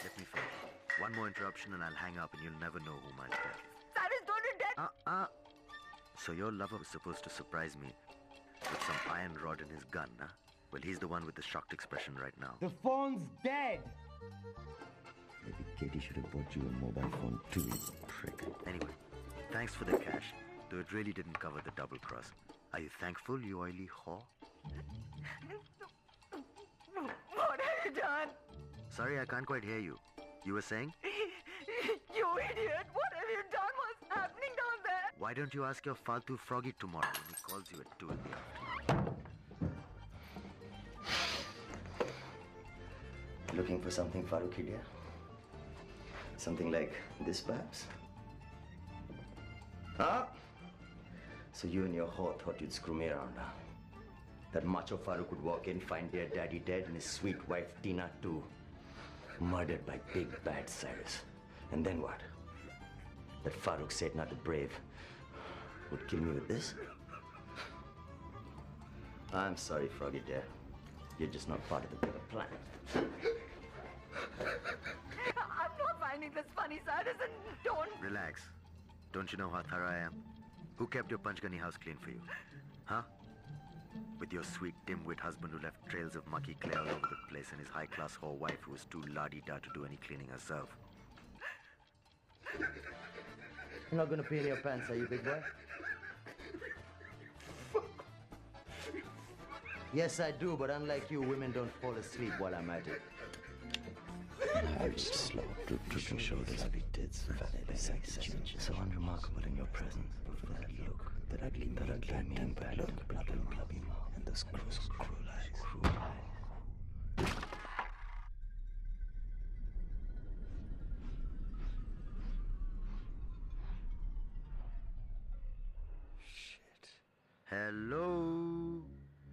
Let me finish. One more interruption and I'll hang up and you'll never know who might dead. Cyrus, don't do that. So your lover was supposed to surprise me with some iron rod in his gun, huh? Well, he's the one with the shocked expression right now. The phone's dead. Maybe Katie should have bought you a mobile phone too, you prick. Anyway, thanks for the cash, though it really didn't cover the double cross. Are you thankful, you oily whore? What have you done? Sorry, I can't quite hear you. You were saying? You idiot! What have you done? What's happening down there? Why don't you ask your Faltu Froggy tomorrow when he calls you at 2 in the afternoon? Looking for something, Farooqi dear? Something like this, perhaps? Huh? So you and your whore thought you'd screw me around, huh? That macho Farooq would walk in, find dear daddy dead, and his sweet wife Tina too. Murdered by big bad Cyrus. And then what? That Farooq Sethna the brave would kill me with this? I'm sorry, Froggy dear. You're just not part of the bigger plan. I'm not finding this funny, Cyrus, and don't... Relax. Don't you know how thorough I am? Who kept your Panchgani house clean for you? Huh? With your sweet dim-wit husband who left trails of mucky clay all over the place and his high-class whore wife who was too la-di-da to do any cleaning herself. You're not gonna pee in your pants, are you, big boy? Yes, I do, but unlike you, women don't fall asleep while I'm at it. Very slow, drooping shoulders, big tits, fat so unremarkable in your presence. But for that look, that ugly temper look, blood and clubby mouth, and those cruel eyes. Shit. Hello?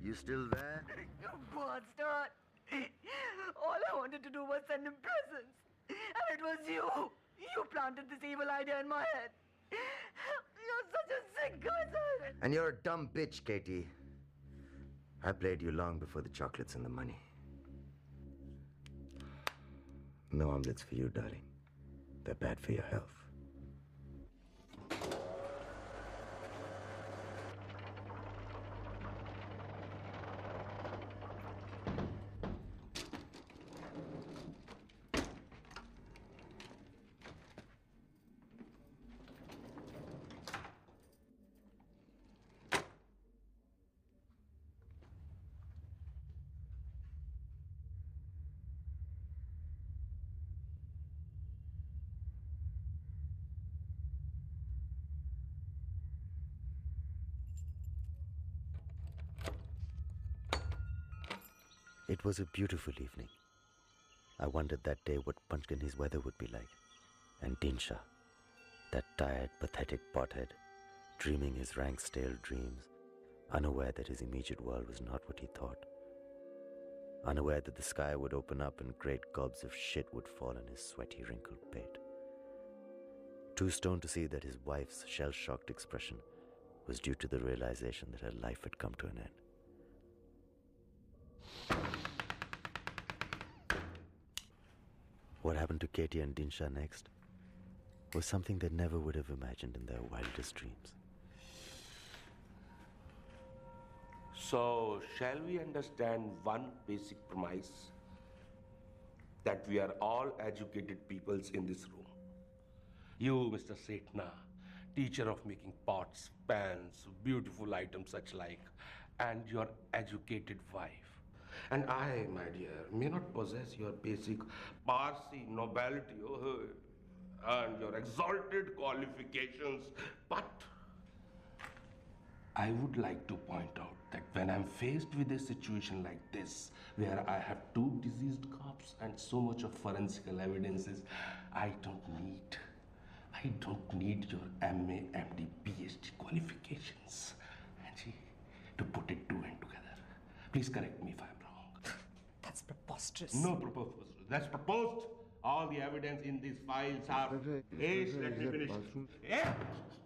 You still there? You bastard! All I wanted to do was send him presents. And it was you. You planted this evil idea in my head. You're such a sick guy, Cyrus. And you're a dumb bitch, Katie. I played you long before the chocolates and the money. No omelets for you, darling. They're bad for your health. It was a beautiful evening. I wondered that day what Panchgani's weather would be like. And Dinsha, that tired, pathetic pothead, dreaming his rank, stale dreams, unaware that his immediate world was not what he thought. Unaware that the sky would open up and great gobs of shit would fall on his sweaty, wrinkled pate. Too stoned to see that his wife's shell-shocked expression was due to the realization that her life had come to an end. What happened to Katie and Dinsha next was something they never would have imagined in their wildest dreams. So, shall we understand one basic premise? That we are all educated peoples in this room. You, Mr. Sethna, teacher of making pots, pans, beautiful items such like, and your educated wife. And I, my dear, may not possess your basic Parsi nobility and your exalted qualifications, but I would like to point out that when I'm faced with a situation like this, where I have 2 deceased cops and so much of forensic evidences, I don't need I don't need your MA, MD, PhD qualifications, Angie, to put it two and together. Please correct me if I'm wrong. That's preposterous. No proposed. That's proposed. All the evidence in these files are... Hey, let me finish. Yeah.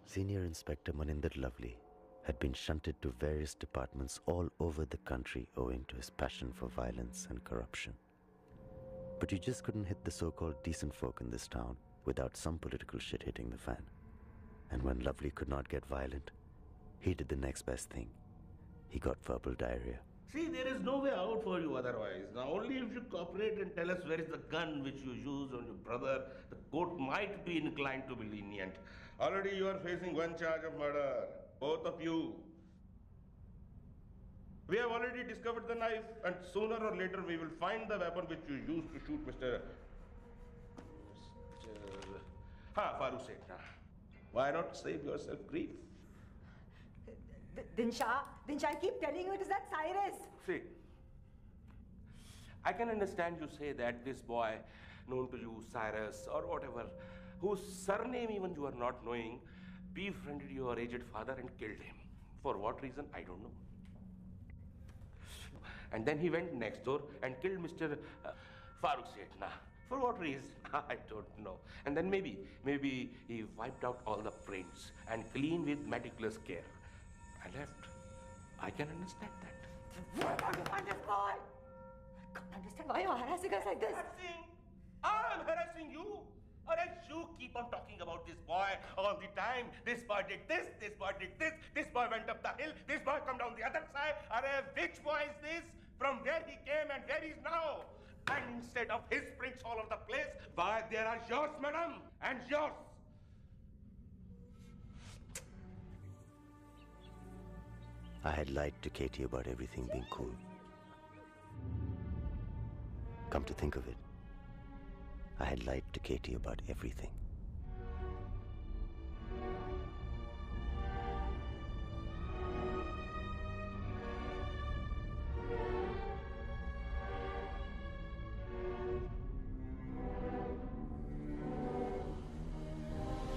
Senior Inspector Maninder Lovely had been shunted to various departments all over the country owing to his passion for violence and corruption. But you just couldn't hit the so-called decent folk in this town without some political shit hitting the fan. And when Lovely could not get violent, he did the next best thing. He got verbal diarrhea. See, there is no way out for you otherwise. Now, only if you cooperate and tell us where is the gun which you used on your brother, the court might be inclined to be lenient. Already you are facing one charge of murder. Both of you. We have already discovered the knife, and sooner or later we will find the weapon which you used to shoot Mr. Farooq Sethna. Why not save yourself grief? Dinsha, I keep telling you it is that Cyrus. See, I can understand you say that this boy, known to you, Cyrus, or whatever, whose surname even you are not knowing, befriended your aged father and killed him. For what reason, I don't know. And then he went next door and killed Mr. Farooq Sethna. For what reason? I don't know. And then maybe he wiped out all the prints and cleaned with meticulous care. I left. I can understand that. What about you find this boy? I can't understand why you're harassing us like this. I'm harassing you. Or else you keep on talking about this boy all the time. This boy did this, this boy did this, this boy went up the hill, this boy come down the other side. Which boy is this? From where he came and where he is now? And instead of his prints all over the place, why there are yours, madam, and yours. I had lied to Katie about everything being cool. Come to think of it, I had lied to Katie about everything.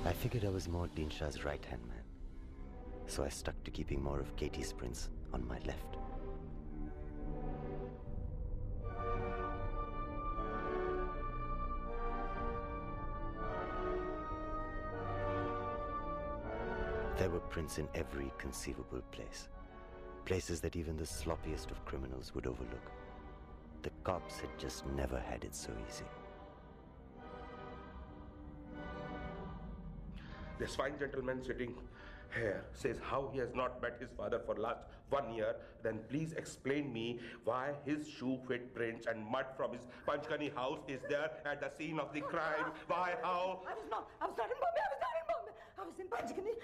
I figured I was more Dinsha's right-hand man, so I stuck to keeping more of Katie's prints on my left. There were prints in every conceivable place. Places that even the sloppiest of criminals would overlook. The cops had just never had it so easy. This fine gentleman sitting here says how he has not met his father for last 1 year. Then please explain me why his shoe footprints and mud from his Panchgani house is there at the scene of the crime. Why, how? I was not in Bombay. I was in Panchgani.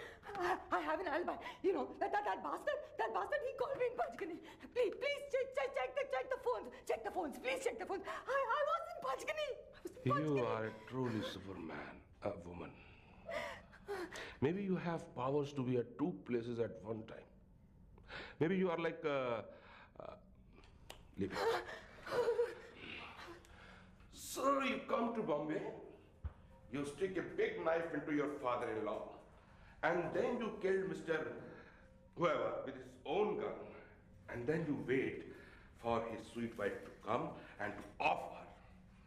I have an alibi. You know, that bastard, he called me in Panchgani. Please, check the phones. Check the phones, please check the phones. I was in Panchgani. You are truly Superman, a woman. Maybe you have powers to be at two places at one time. Maybe you are like leave it. So you come to Bombay, you stick a big knife into your father-in-law, and then you kill Mr. whoever with his own gun, and then you wait for his sweet wife to come and to offer,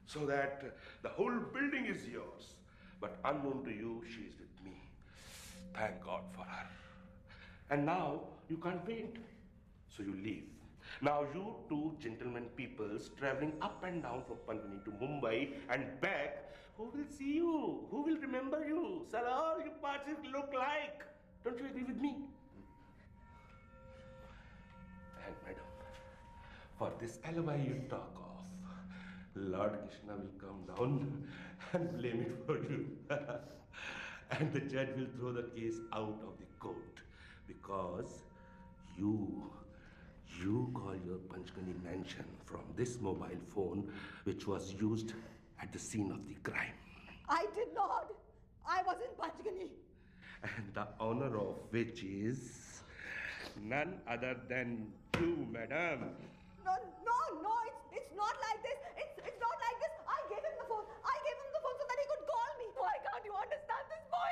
so that the whole building is yours. But unknown to you, she is with me. Thank God for her. And now you can't wait, so you leave. Now you two gentlemen peoples traveling up and down from Panchgani to Mumbai and back, who will see you? Who will remember you? Sir, all you parties look like. Don't you agree with me? And madam, for this alibi you talk of, Lord Krishna will come down and blame it for you. And the judge will throw the case out of the court because you call your Panchgani mansion from this mobile phone which was used at the scene of the crime. I did not. I was in Panchgani. And the honor of which is none other than you, madam. No, it's not like this. It's not like this. I gave him the phone so that he could call me. Why can't you understand this, boy?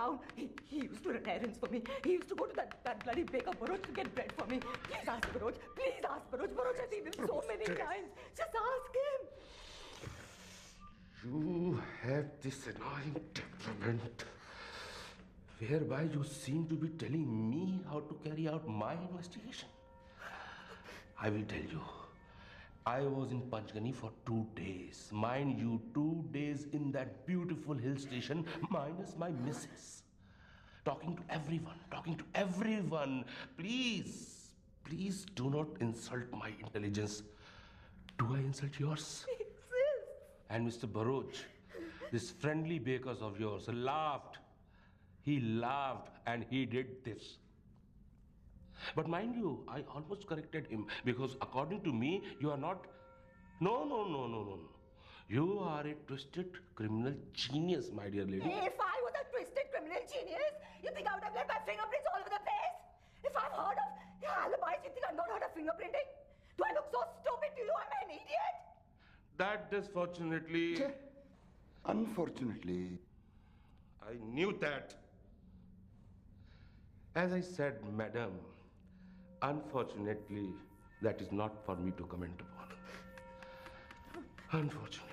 town. He used to run errands for me. He used to go to that bloody baker Baroj to get bread for me. Please ask Baroj. Please ask Baroj. Baroj has seen him so many times. Just ask him. You have this annoying temperament whereby you seem to be telling me how to carry out my investigation. I will tell you. I was in Panchgani for 2 days. Mind you, 2 days in that beautiful hill station, minus my missus. Talking to everyone. Please do not insult my intelligence. Do I insult yours? And Mr. Baroj, this friendly bakers of yours, laughed. He laughed and he did this. But mind you, I almost corrected him because according to me, you are not... No. You are a twisted criminal genius, my dear lady. If I was a twisted criminal genius, you think I would have left my fingerprints all over the place? If I've heard of alibis, you think I've not heard of fingerprinting? Do I look so stupid to you? I'm an idiot? That disfortunately... Unfortunately. I knew that. As I said, madam, unfortunately, that is not for me to comment upon. Unfortunately.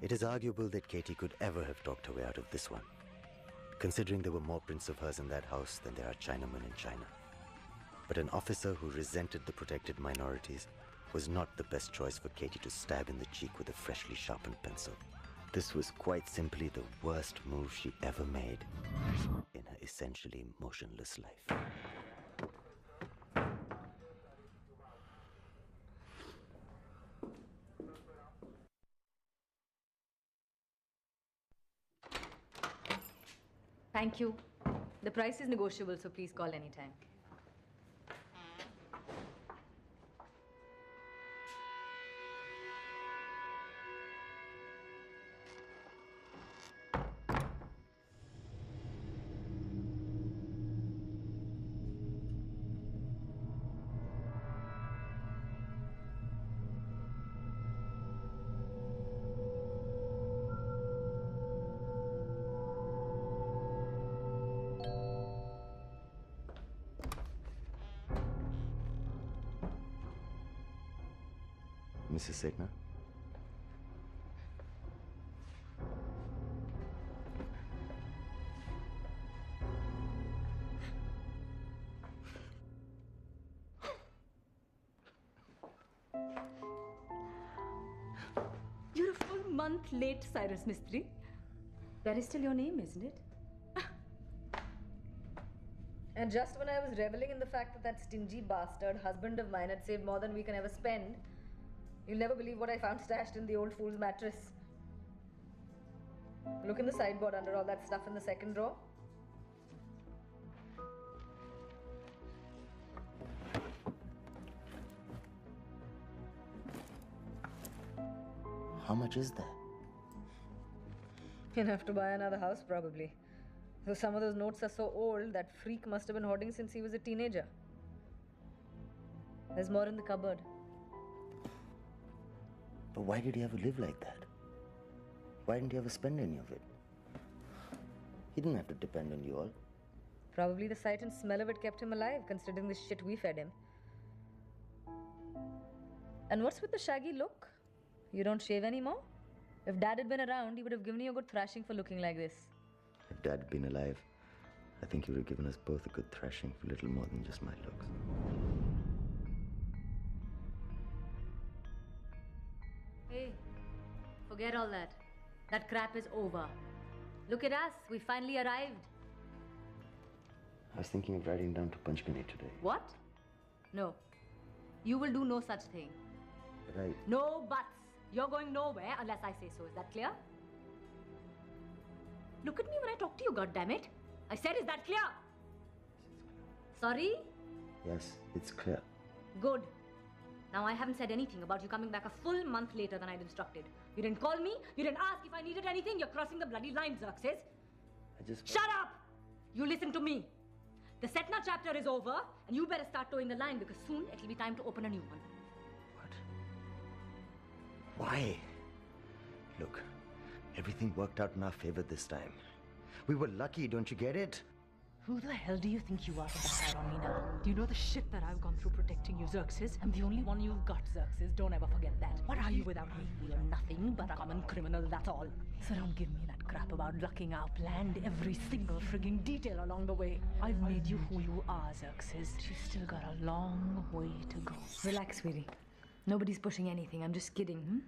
It is arguable that Katie could ever have talked her way out of this one, considering there were more prints of hers in that house than there are Chinamen in China. But an officer who resented the protected minorities was not the best choice for Katie to stab in the cheek with a freshly sharpened pencil. This was quite simply the worst move she ever made in her essentially motionless life. Thank you. The price is negotiable, so please call anytime. Mrs. Sethna? You're a full month late, Cyrus Mistry. That is still your name, isn't it? And just when I was reveling in the fact that stingy bastard husband of mine had saved more than we can ever spend, you'll never believe what I found stashed in the old fool's mattress. Look in the sideboard under all that stuff in the second drawer. How much is that? Enough to buy another house, probably. Though some of those notes are so old, that freak must have been hoarding since he was a teenager. There's more in the cupboard. But why did he ever live like that? Why didn't he ever spend any of it? He didn't have to depend on you all. Probably the sight and smell of it kept him alive, considering the shit we fed him. And what's with the shaggy look? You don't shave anymore? If Dad had been around, he would have given you a good thrashing for looking like this. If Dad had been alive, I think he would have given us both a good thrashing for little more than just my looks. Hey, forget all that. That crap is over. Look at us, we finally arrived. I was thinking of riding down to Panchgani today. What? No. You will do no such thing. But No buts. You're going nowhere unless I say so. Is that clear? Look at me when I talk to you, goddammit. I said, is that clear? Sorry? Yes, it's clear. Good. Now, I haven't said anything about you coming back a full month later than I'd instructed. You didn't call me. You didn't ask if I needed anything. You're crossing the bloody line, Xerxes. Shut up! You listen to me. The Sethna chapter is over, and you better start towing the line because soon it'll be time to open a new one. Why? Look, everything worked out in our favor this time. We were lucky, don't you get it? Who the hell do you think you are to backfire on me now? Do you know the shit that I've gone through protecting you, Xerxes? I'm the only one you've got, Xerxes. Don't ever forget that. What are you without me? You're nothing but a common criminal, that's all. So don't give me that crap about lucking out. Planned every single frigging detail along the way. I've made you who you are, Xerxes. You've still got a long way to go. Relax, sweetie. Nobody's pushing anything. I'm just kidding, hmm?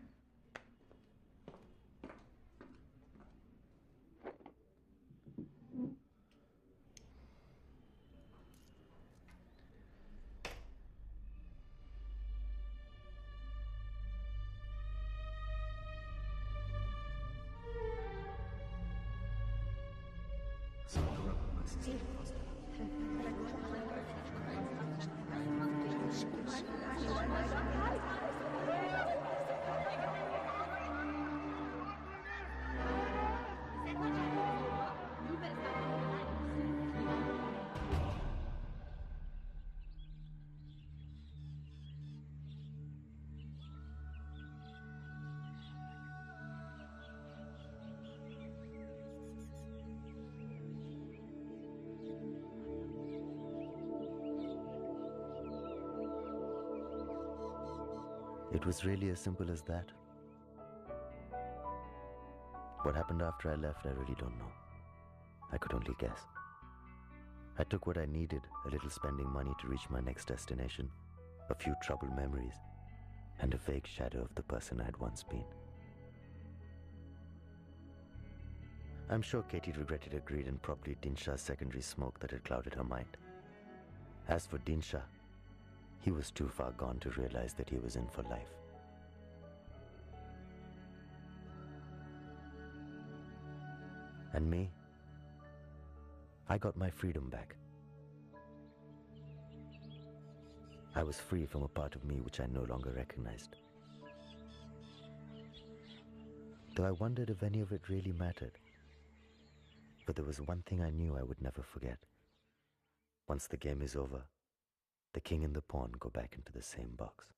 It was really as simple as that. What happened after I left, I really don't know. I could only guess. I took what I needed, a little spending money to reach my next destination, a few troubled memories, and a vague shadow of the person I had once been. I'm sure Katie regretted her greed and probably Dinshah's secondary smoke that had clouded her mind. As for Dinshah, he was too far gone to realize that he was in for life. And me? I got my freedom back. I was free from a part of me which I no longer recognized. Though I wondered if any of it really mattered. But there was one thing I knew I would never forget. Once the game is over, the king and the pawn go back into the same box.